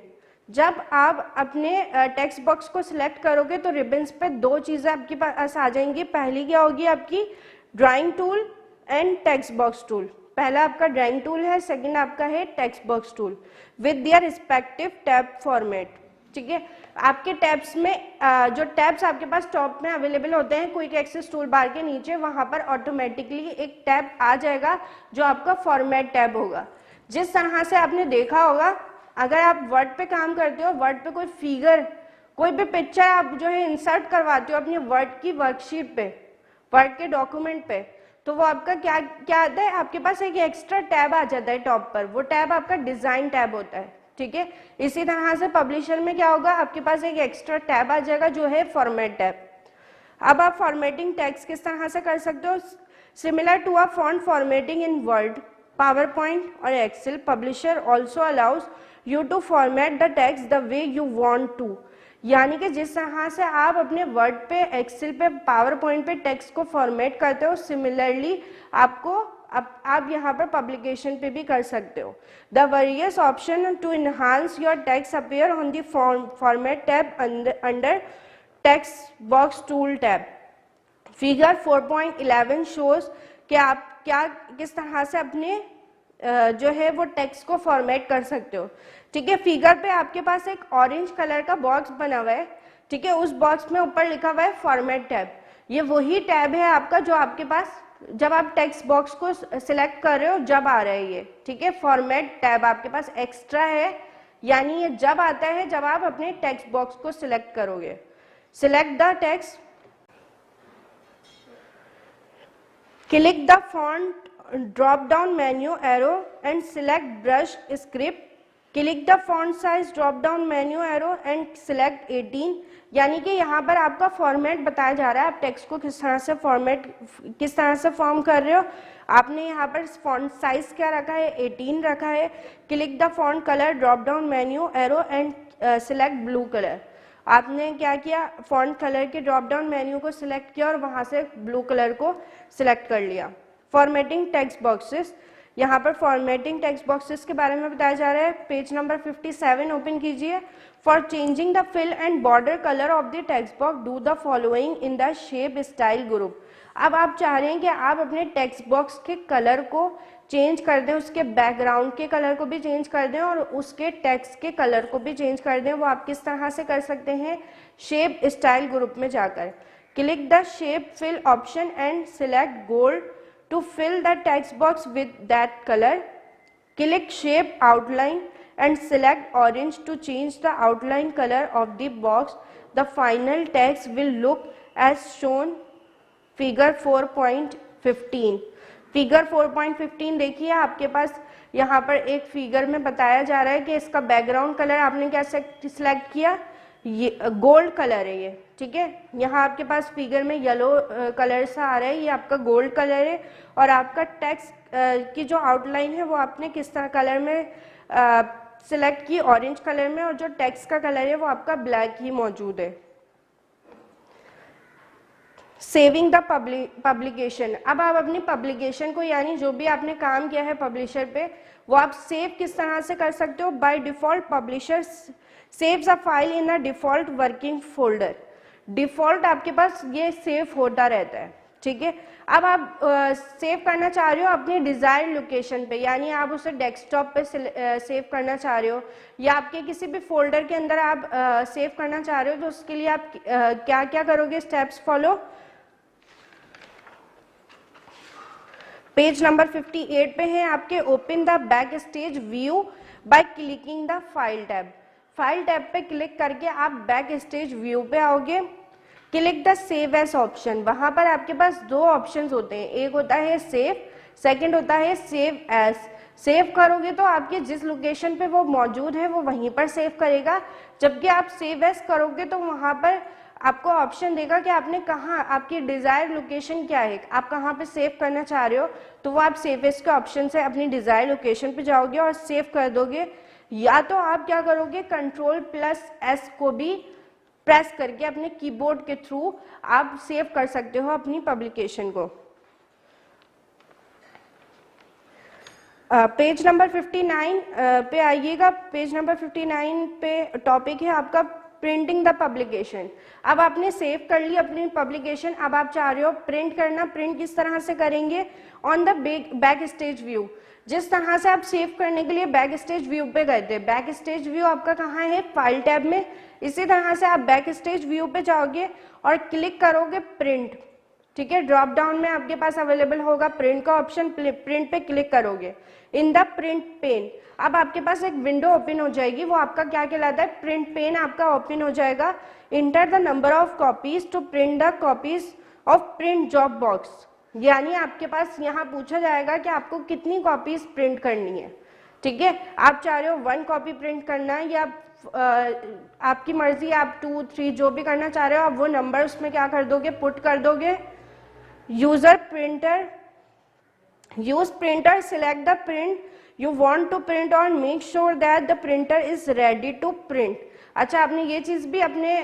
Speaker 3: जब आप अपने टेक्स्ट बॉक्स को सिलेक्ट करोगे तो रिबन्स पे दो चीजें आपके पास आ जाएंगी. पहली क्या होगी आपकी, drawing tool and text box tool. पहला आपका ड्राइंग टूल है, सेकंड आपका है text box tool with their respective tab format, ठीक है. आपके टैब्स में जो टैब्स आपके पास टॉप में अवेलेबल होते हैं क्विक एक्सेस टूल बार के नीचे, वहां पर ऑटोमेटिकली एक टैब आ जाएगा जो आपका फॉर्मेट टैब होगा. जिस तरह से आपने देखा होगा, अगर आप वर्ड पे काम करते हो, वर्ड पे कोई फिगर, कोई भी पिक्चर आप जो है इंसर्ट करवाते हो अपनी वर्ड की वर्कशीट पे, वर्ड के डॉक्यूमेंट पे, तो वो आपका क्या आता है, आपके पास एक एक्स्ट्रा टैब आ जाता है टॉप पर. वो टैब आपका डिजाइन टैब होता है, ठीक है. इसी तरह से पब्लिशर में क्या होगा, आपके पास एक एक्स्ट्रा टैब आ जाएगा जो है फॉर्मेट टैब. अब आप फॉर्मेटिंग टेक्स्ट किस तरह से कर सकते हो. Similar to a font formatting in Word, PowerPoint or Excel, publisher also allows you to format the text the way you want to. यानी कि जिस तरह से आप अपने वर्ड पे, एक्सेल पे, पावर पॉइंट पे टेक्स्ट को फॉर्मेट करते हो, सिमिलरली आपको आप यहाँ पर पब्लिकेशन पे भी कर सकते हो. The various option to enhance your text appear on the format tab under text box tool tab. Figure 4.11 shows कि आप किस तरह से अपने जो है वो टेक्स्ट को फॉर्मेट कर सकते हो. ठीक है, फिगर पे आपके पास एक ऑरेंज कलर का बॉक्स बना हुआ है. ठीक है, उस बॉक्स में ऊपर लिखा हुआ है फॉर्मेट टैब. ये वही टैब है आपका जो आपके पास जब आप टेक्स्ट बॉक्स को सिलेक्ट कर रहे हो जब आ रहा है ये. ठीक है, फॉर्मेट टैब आपके पास एक्स्ट्रा है, यानी ये जब आता है जब आप अपने टेक्स्ट बॉक्स को सिलेक्ट करोगे. Select the text, click the font drop down menu arrow and select brush script. Click the font size drop down menu arrow and select 18. यानी कि यहाँ पर आपका फॉर्मेट बताया जा रहा है, आप टेक्स्ट को किस तरह से फॉर्म कर रहे हो. आपने यहाँ पर फॉन्ट साइज क्या रखा है, 18 रखा है. Click the font colour drop down menu arrow and select blue colour. आपने क्या किया, फॉन्ट कलर के ड्रॉप डाउन मेन्यू को सिलेक्ट किया और वहां से ब्लू कलर को सिलेक्ट कर लिया. फॉर्मेटिंग टेक्स्ट बॉक्सेस, यहाँ पर फॉर्मेटिंग टेक्स्ट बॉक्सेस के बारे में बताया जा रहा है. पेज नंबर 57 ओपन कीजिए. For changing the fill and border colour of the text box do the following in the shape style group. अब आप चाह रहे हैं कि आप अपने टेक्स्ट बॉक्स के कलर को चेंज कर दें, उसके बैकग्राउंड के कलर को भी चेंज कर दें और उसके टेक्स्ट के कलर को भी चेंज कर दें. वो आप किस तरह से कर सकते हैं, शेप स्टाइल ग्रुप में जाकर. Click the shape fill option and select gold to fill the text box with that colour. Click shape outline and select orange to change the outline colour of the box. The final text will look as shown. Figure 4.15. Figure 4.15 देखिए, आपके पास यहाँ पर एक figure में बताया जा रहा है कि इसका बैकग्राउंड कलर आपने क्या सिलेक्ट किया, ये गोल्ड कलर है ये. ठीक है, यहाँ आपके पास फिगर में येलो कलर सा आ रहा है, ये आपका गोल्ड कलर है. और आपका टेक्स्ट की जो आउटलाइन है वो आपने किस तरह कलर में सिलेक्ट की, ऑरेंज कलर में, और जो टेक्स्ट का कलर है वो आपका ब्लैक ही मौजूद है. Saving the publication. अब आप अपनी पब्लिकेशन को, यानी जो भी आपने काम किया है पब्लिशर पे, वो आप सेव किस तरह से कर सकते हो. By default publisher saves a file in a default working folder. Default आपके पास ये सेव होता रहता है. ठीक है, अब आप सेव करना चाह रहे हो अपनी डिजायर्ड लोकेशन पे, यानी आप उसे डेस्कटॉप पे सेव करना चाह रहे हो या आपके किसी भी फोल्डर के अंदर आप सेव करना चाह रहे हो, तो उसके लिए आप क्या क्या करोगे, स्टेप्स फॉलो. पेज नंबर 58 पे है आपके. Open the back stage view by clicking the file tab. File tab पे क्लिक करके आप बैक स्टेज व्यू पे आओगे. Click the save S option. वहां पर आपके पास दो ऑप्शंस होते हैं, एक होता है सेव, सेकंड होता है सेव एस. सेव करोगे तो आपके जिस लोकेशन पे वो मौजूद है वो वहीं पर सेव करेगा, जबकि आप सेव एस करोगे तो वहां पर आपको ऑप्शन देगा कि आपने कहाँ, आपकी डिजायर लोकेशन क्या है, आप कहाँ पे सेव करना चाह रहे हो. तो वो आप सेव एस के ऑप्शन से अपनी डिजायर लोकेशन पे जाओगे और सेव कर दोगे. या तो आप क्या करोगे, Ctrl+S को भी प्रेस करके अपने कीबोर्ड के थ्रू आप सेव कर सकते हो अपनी पब्लिकेशन को. पेज नंबर 59 पे आइएगा. पेज नंबर 59 पे टॉपिक है आपका प्रिंटिंग द पब्लिकेशन. अब आपने सेव कर ली अपनी पब्लिकेशन, अब आप चाह रहे हो प्रिंट करना. प्रिंट किस तरह से करेंगे, on the back stage view. जिस तरह से आप सेव करने के लिए बैक स्टेज व्यू पे गए थे, बैक स्टेज व्यू आपका कहाँ है, फाइल टैब में. इसी तरह से आप बैक स्टेज व्यू पे जाओगे और क्लिक करोगे प्रिंट. ठीक है, ड्रॉप डाउन में आपके पास अवेलेबल होगा प्रिंट का ऑप्शन. प्रिंट पे क्लिक करोगे. इन द प्रिंट पेन अब आपके पास एक विंडो ओपन हो जाएगी, वो आपका क्या कहलाता है, प्रिंट पेन आपका ओपन हो जाएगा. Enter the number of copies to print the copies of print job box. यानी आपके पास यहाँ पूछा जाएगा कि आपको कितनी कॉपीज प्रिंट करनी है. ठीक है, आप चाह रहे हो 1 कॉपी प्रिंट करना है या आपकी मर्जी, आप 2, 3 जो भी करना चाह रहे हो, आप वो नंबर उसमें क्या कर दोगे, पुट कर दोगे. User printer use printer, select the print you want to print on, make sure that the printer is ready to print। अच्छा, आपने ये चीज़ भी अपने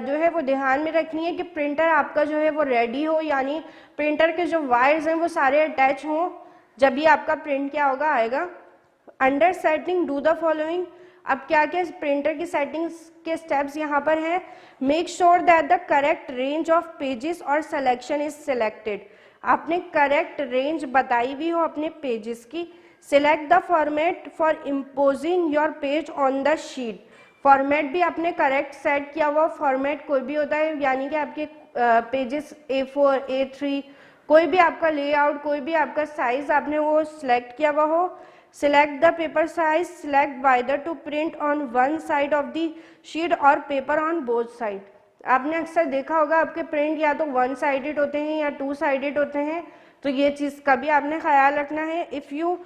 Speaker 3: जो है वो ध्यान में रखनी है कि प्रिंटर आपका जो है वो रेडी हो, यानी प्रिंटर के जो वायर्स हैं वो सारे अटैच हों जब भी आपका प्रिंट क्या होगा आएगा। Under setting do the following. अब क्या क्या प्रिंटर की सेटिंग्स के स्टेप्स यहाँ पर हैं। Make sure that the correct range of pages और सिलेक्शन इज सिलेक्टेड। आपने करेक्ट रेंज बताई भी हो अपने पेजेस की। Select the format for imposing your page on the sheet. Format भी आपने करेक्ट सेट किया हुआ। फॉर्मेट कोई भी होता है, यानी कि आपके पेजेस A4, A3, कोई भी आपका लेआउट, कोई भी आपका साइज आपने वो सिलेक्ट किया हुआ हो। Select the paper size, select whether to print on one side of the sheet और पेपर ऑन बोथ साइड। आपने अक्सर देखा होगा आपके प्रिंट या तो वन साइडेड होते हैं या टू साइडेड होते हैं, तो ये चीज़ का भी आपने ख्याल रखना है। If your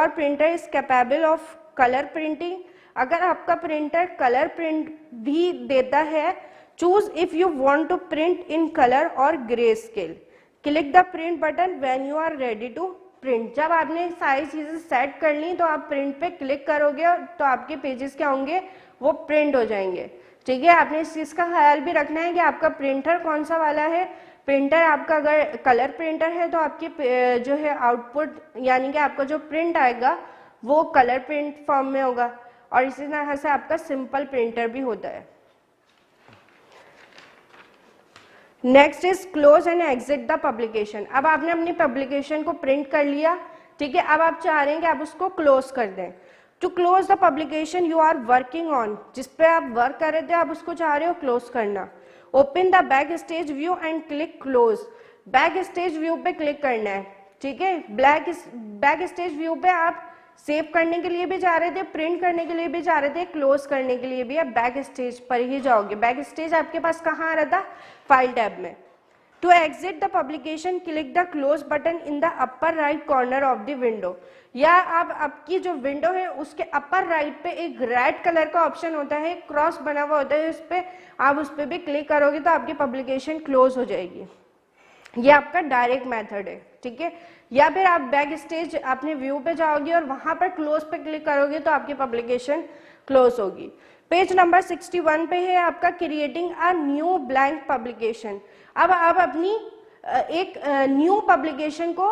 Speaker 3: printer is capable of colour printing, अगर आपका प्रिंटर कलर प्रिंट भी देता है, choose if you want to print in colour और greyscale. Click the print button when you are ready to print. जब आपने सारी चीज़ें सेट कर ली तो आप प्रिंट पे क्लिक करोगे तो आपके पेजेस क्या होंगे, वो प्रिंट हो जाएंगे। ठीक है, आपने इस चीज़ का ख्याल भी रखना है कि आपका प्रिंटर कौन सा वाला है। प्रिंटर आपका अगर कलर प्रिंटर है तो आपकी जो है आउटपुट, यानी कि आपका जो प्रिंट आएगा वो कलर प्रिंट फॉर्म में होगा, और इसी तरह से आपका सिंपल प्रिंटर भी होता है। Next is close and exit the publication. अब आपने अपनी पब्लिकेशन को प्रिंट कर लिया, ठीक है, अब आप चाह रहे हैं कि आप उसको क्लोज कर दें। To close the publication you are working on, जिस पे आप वर्क कर रहे थे आप उसको चाह रहे हो क्लोज करना। Open the back stage view and click close. Back stage view पे क्लिक करना है, ठीक है। बैक स्टेज व्यू पे आप सेव करने के लिए भी जा रहे थे, प्रिंट करने के लिए भी जा रहे थे, क्लोज करने के लिए भी आप बैक स्टेज पर ही जाओगे। बैक स्टेज आपके पास कहाँ आ रहा था, फाइल टैब में। To exit the publication click the close button in the upper right corner of the window. या आप आपकी जो विंडो है उसके अपर राइट पे एक रेड कलर का ऑप्शन होता है, क्रॉस बना हुआ होता है, उस पर आप उस पर भी क्लिक करोगे तो आपकी पब्लिकेशन क्लोज हो जाएगी। ये आपका डायरेक्ट मेथड है, ठीक है। या फिर आप बैक स्टेज अपने व्यू पे जाओगे और वहां पर क्लोज पे क्लिक करोगे तो आपकी पब्लिकेशन क्लोज होगी। पेज नंबर 61 पे है आपका creating a new blank publication. अब आप अपनी एक न्यू पब्लिकेशन को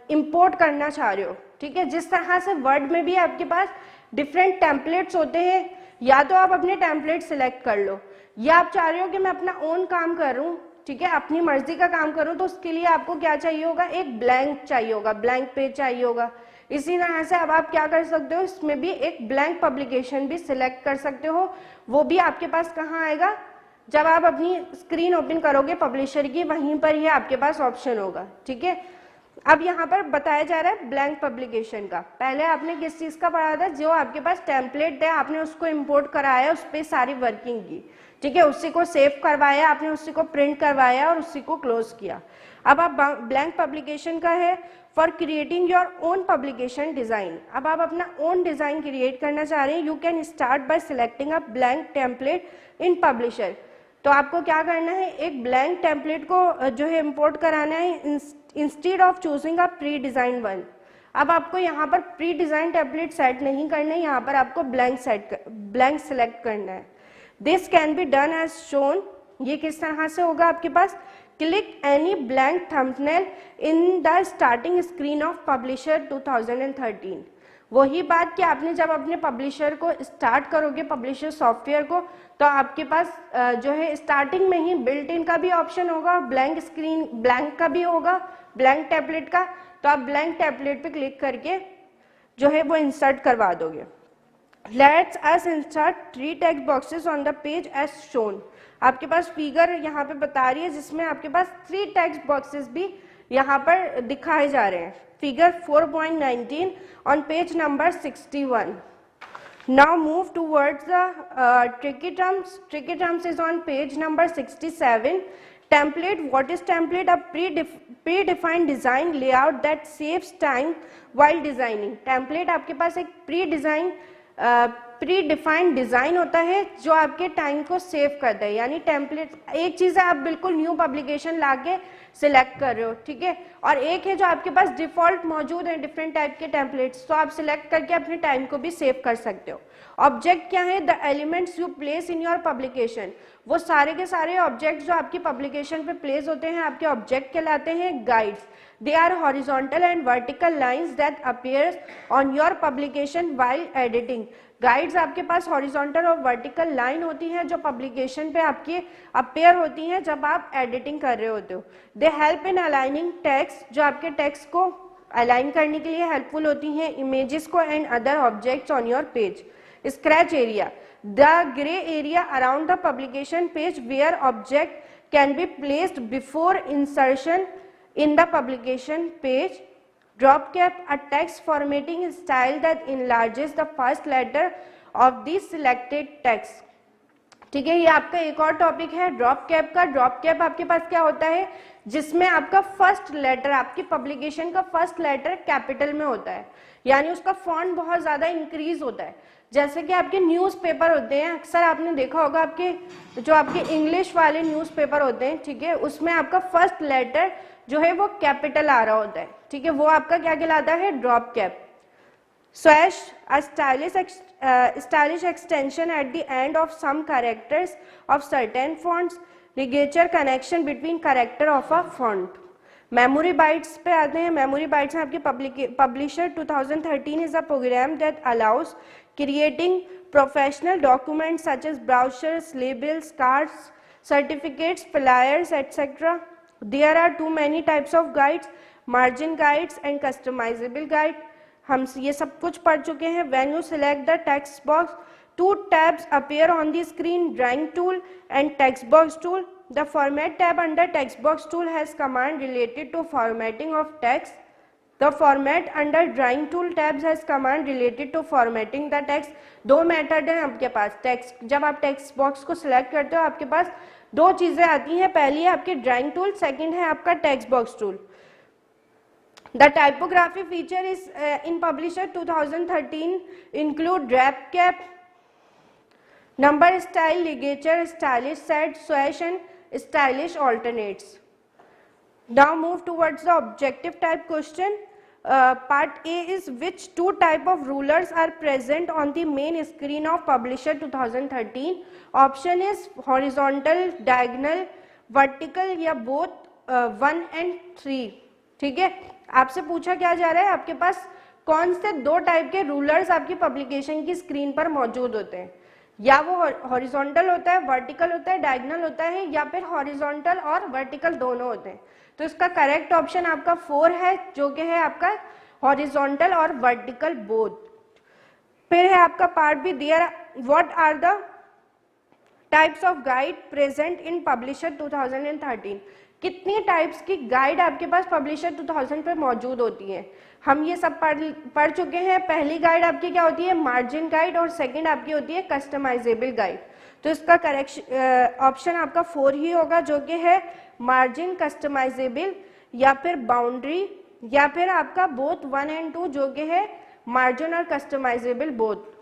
Speaker 3: इंपोर्ट करना चाह रहे हो, ठीक है। जिस तरह से वर्ड में भी आपके पास डिफरेंट टेम्पलेट्स होते हैं, या तो आप अपने टेम्पलेट सिलेक्ट कर लो, या आप चाह रहे हो कि मैं अपना ओन काम करूं, ठीक है, अपनी मर्जी का काम करूं, तो उसके लिए आपको क्या चाहिए होगा, एक ब्लैंक चाहिए होगा, ब्लैंक पेज चाहिए होगा। इसी तरह से अब आप क्या कर सकते हो, इसमें भी एक ब्लैंक पब्लिकेशन भी सिलेक्ट कर सकते हो। वो भी आपके पास कहाँ आएगा, जब आप अपनी स्क्रीन ओपन करोगे पब्लिशर की, वहीं पर ही आपके पास ऑप्शन होगा, ठीक है। अब यहाँ पर बताया जा रहा है ब्लैंक पब्लिकेशन का। पहले आपने किस चीज़ का पढ़ा था, जो आपके पास टेम्पलेट है आपने उसको इंपोर्ट कराया, उस पर सारी वर्किंग की, ठीक है, उसी को सेव करवाया आपने, उसी को प्रिंट करवाया और उसी को क्लोज किया। अब आप ब्लैंक पब्लिकेशन का है for creating your own publication design. अब आप अपना ओन डिजाइन क्रिएट करना चाह रहे हैं। You can start by selecting a blank template in publisher. तो आपको क्या करना है, एक ब्लैंक टेम्पलेट को जो है इंपोर्ट कराना है instead of choosing a pre design one. अब आपको यहाँ पर प्री डिजाइन टेम्पलेट सेट नहीं करना है, यहाँ पर आपको ब्लैंक सेलेक्ट करना है। This can be done as shown. ये किस तरह से होगा आपके पास, click any blank thumbnail in the starting screen of publisher 2013। वही बात कि आपने जब अपने पब्लिशर को स्टार्ट करोगे, पब्लिशर सॉफ्टवेयर को, तो आपके पास जो है स्टार्टिंग में ही बिल्ट इन का भी ऑप्शन होगा, ब्लैंक स्क्रीन ब्लैंक का भी होगा, ब्लैंक टेम्पलेट का। तो आप ब्लैंक टेम्पलेट पे क्लिक करके जो है वो इंसर्ट करवा दोगे। Let's us insert 3 text boxes on the page as shown. आपके पास फिगर यहाँ पे बता रही है जिसमें आपके पास 3 टेक्स्ट बॉक्सेस भी यहाँ पर दिखाए जा रहे हैं। Figure 4.19 on page number 61. Now move towards the tricky terms. Tricky terms is on page number 67. Template. What is template? A predefined design layout that saves time while designing. Template आपके पास एक pre-design pre defined design होता है जो आपके time को save करता है, यानी टेम्पलेट एक चीज है आप बिल्कुल न्यू पब्लिकेशन लाके सिलेक्ट कर रहे हो, ठीक है, और एक है जो आपके पास डिफॉल्ट मौजूद है डिफरेंट टाइप के टेम्पलेट्स, तो आप सिलेक्ट करके अपने टाइम को भी सेव कर सकते हो। ऑब्जेक्ट क्या है? The elements you place in your publication, वो सारे के सारे ऑब्जेक्ट जो आपकी पब्लिकेशन पे प्लेस होते हैं आपके ऑब्जेक्ट कहलाते हैं guides. They are horizontal and vertical lines that appears on your publication while editing. Guides आपके पास हॉरिजॉन्टल और वर्टिकल लाइन होती हैं जो पब्लिकेशन पे आपकी अपेयर होती हैं जब आप एडिटिंग कर रहे होते हो। They help in aligning text, जो आपके टेक्स्ट को अलाइन करने के लिए हेल्पफुल होती हैं, इमेजेस को and other objects on your page. Scratch area, the grey area around the publication page where object can be placed before insertion in the publication page. Drop cap, a text formatting style that enlarges the first letter of the selected text. ठीक है, ये आपका एक और topic है drop cap का। Drop cap आपके पास क्या होता है? जिसमें आपका फर्स्ट लेटर, आपकी पब्लिकेशन का फर्स्ट लेटर कैपिटल में होता है, यानी उसका फॉन्ट बहुत ज्यादा इंक्रीज होता है। जैसे कि आपके न्यूज़पेपर होते हैं, अक्सर आपने देखा होगा आपके जो आपके इंग्लिश वाले न्यूज़पेपर होते हैं, ठीक है, उसमें आपका फर्स्ट लेटर जो है वो कैपिटल आ रहा होता है, ठीक है, वो आपका क्या कहलाता है? Drop cap. Slash, a stylish extension at the end of some characters of certain fonts, ligature connection between character of a font. Memory Bytes पे आते हैं। Memory Bytes में आपकी Publisher 2013 is a program that allows creating professional documents such as brochures, labels, cards, certificates, flyers, etc. There are too many types of guides, margin guides and customizable guide. हम ये सब कुछ पढ़ चुके हैं। When you select the text box, two tabs appear on the screen: drawing tool and text box tool. The format tab under text box tool has command related to formatting of text. The format under drawing tool tabs has command related to formatting the text. दो method हैं आपके पास। Text, जब आप text box को select करते हो आपके पास दो चीजें आती हैं, पहली है आपकी ड्राइंग टूल, सेकंड है आपका text box tool. The typography feature is in Publisher 2013 include drop cap, number style, ligature, stylish set, swash and stylish alternates. Now move towards the objective type question. Part A is which two type of rulers are present on the main screen of Publisher 2013? Option is horizontal, diagonal, vertical या both 1 and 3. ठीक है, आपसे पूछा क्या जा रहा है, आपके पास कौन से दो टाइप के रूलर्स आपकी पब्लिकेशन की स्क्रीन पर मौजूद होते हैं? या वो हॉरिजॉन्टल होता है, वर्टिकल होता है, डायगोनल होता है, या फिर हॉरिजॉन्टल और वर्टिकल दोनों होते हैं। तो इसका करेक्ट ऑप्शन आपका 4 है, जो कि है आपका हॉरिजॉन्टल और वर्टिकल बोथ। फिर है आपका part B, there what are the types of guide present in publisher 2013? कितनी टाइप्स की गाइड आपके पास पब्लिशर 2000 पे मौजूद होती हैं? हम ये सब पढ़ चुके हैं। पहली गाइड आपकी क्या होती है? मार्जिन गाइड, और सेकंड आपकी होती है कस्टमाइजेबल गाइड। तो इसका करेक्ट ऑप्शन आपका 4 ही होगा, जो कि है मार्जिन, कस्टमाइजेबल, या फिर बाउंड्री, या फिर आपका बोथ 1 and 2, जो कि है मार्जिन और customizable both.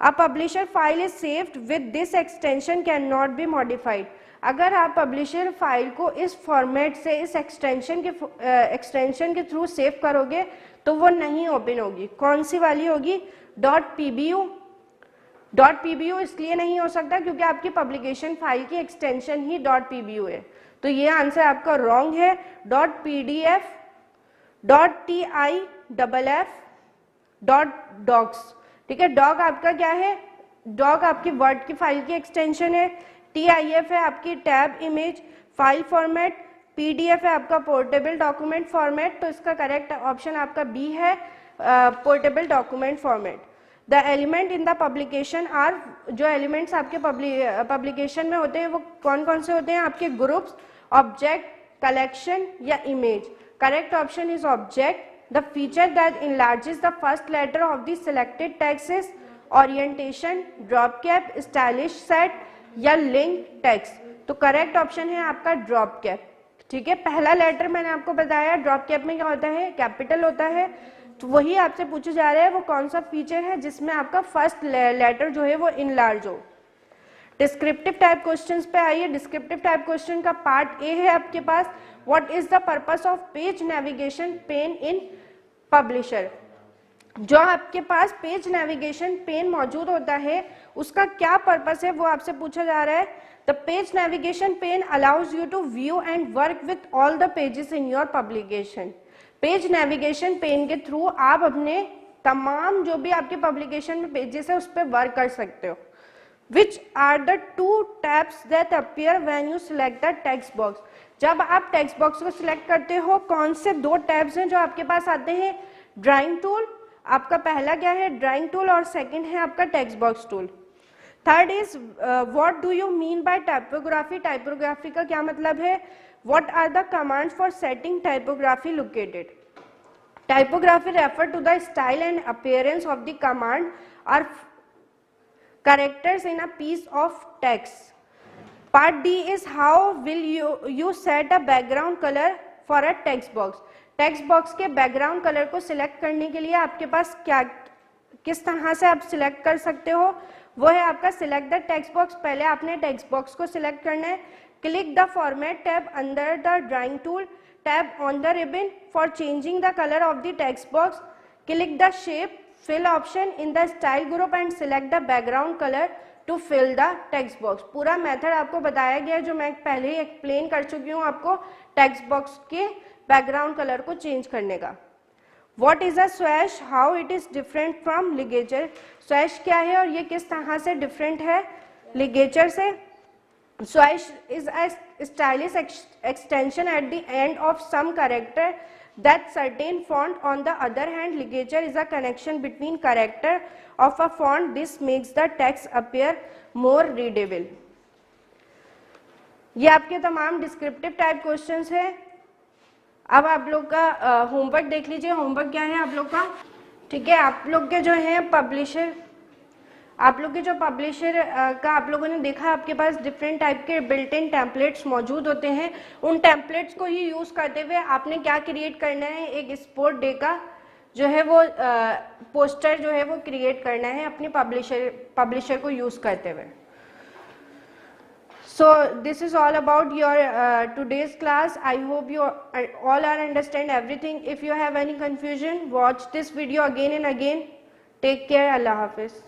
Speaker 3: A publisher file is saved with this extension cannot be modified. अगर आप पब्लिशर फाइल को इस फॉर्मेट से, इस एक्सटेंशन के थ्रू सेव करोगे तो वो नहीं ओपन होगी। कौन सी वाली होगी? .pbu। .pbu इसलिए नहीं हो सकता क्योंकि आपकी पब्लिकेशन फाइल की एक्सटेंशन ही .pbu है, तो ये आंसर आपका रॉन्ग है। .pdf, .tiff, .docs। ठीक है, डॉग आपका क्या है? डॉग आपकी वर्ड की फाइल की एक्सटेंशन है। TIF है आपकी tab image file format. PDF है आपका पोर्टेबल डॉक्यूमेंट फॉर्मेट। तो इसका करेक्ट ऑप्शन आपका बी है, portable document format. The element in the publication are, जो एलिमेंट्स आपके पब्लिकेशन में होते हैं वो कौन कौन से होते हैं? आपके ग्रुप्स, ऑब्जेक्ट, कलेक्शन या image. Correct option is object. The feature that enlarges the first letter of the selected text is orientation, drop cap, stylish set या link text। तो करेक्ट ऑप्शन है आपका ड्रॉप कैप। ठीक है, पहला letter मैंने आपको बताया ड्रॉप कैप में क्या होता है? कैपिटल होता है। तो वही आपसे पूछा जा रहा है वो कौन सा फीचर है जिसमें आपका फर्स्ट लेटर जो है वो इनलार्ज हो। डिस्क्रिप्टिव टाइप क्वेश्चंस पे आइए। डिस्क्रिप्टिव टाइप क्वेश्चन का पार्ट ए है आपके पास, what is the purpose of page navigation pane in publisher. जो आपके पास पेज नेविगेशन पेन मौजूद होता है उसका क्या पर्पस है वो आपसे पूछा जा रहा है। The page navigation pane allows you to view and work with all the pages in your publication. Page navigation pane के थ्रू आप अपने तमाम जो भी आपके पब्लिकेशन में पेजेस है उस पर वर्क कर सकते हो। Which are the two tabs that appear when you select the text box? जब आप टेक्स्ट बॉक्स को सिलेक्ट करते हो कौन से दो टैब्स हैं जो आपके पास आते हैं? ड्राइंग टूल, आपका पहला क्या है ड्राइंग टूल, और सेकंड है आपका text box tool. Third is what do you mean by typography. Typography का क्या मतलब है? What are the commands for setting typography located. Typography refer to the style and appearance of the command और characters in a piece of text. Part D is how will you set a background color for a text box. Text box के background colour को select करने के लिए आपके पास क्या किस तरह से आप सिलेक्ट कर सकते हो वो है आपका सिलेक्ट द टेक्स्ट बॉक्स। पहले आपने टेक्स्ट बॉक्स को सिलेक्ट करना है। Click the format tab under the drawing tool tab on the ribbon for changing the colour of the text box. Click the shape fill option in the style group and select the background color to fill the text box. पूरा method आपको बताया गया है जो मैं पहले ही explain कर चुकी हूँ आपको टेक्स्ट बॉक्स के बैकग्राउंड कलर को चेंज करने का। What is a swash? How it is different from ligature? Swash क्या है और ये किस तरह से डिफरेंट है ligature से? Swash is a stylish extension at the end of some character that certain font. On the other hand, ligature is a connection between character of a font. This makes the text appear more readable. ये आपके तमाम descriptive type questions है। अब आप लोग का homework देख लीजिए। होमवर्क क्या है आप लोग का? ठीक है, आप लोग के जो है पब्लिशर, आप लोग के जो पब्लिशर का आप लोगों ने देखा आपके पास डिफरेंट टाइप के बिल्ट इन टेम्पलेट्स मौजूद होते हैं। उन टेम्पलेट्स को ही यूज़ करते हुए आपने क्या क्रिएट करना है, एक स्पोर्ट डे का जो है वो पोस्टर जो है वो क्रिएट करना है अपने पब्लिशर को यूज़ करते हुए। So this is all about your today's class. I hope you all are understand everything. If you have any confusion, watch this video again and again. Take care. Allah Hafiz.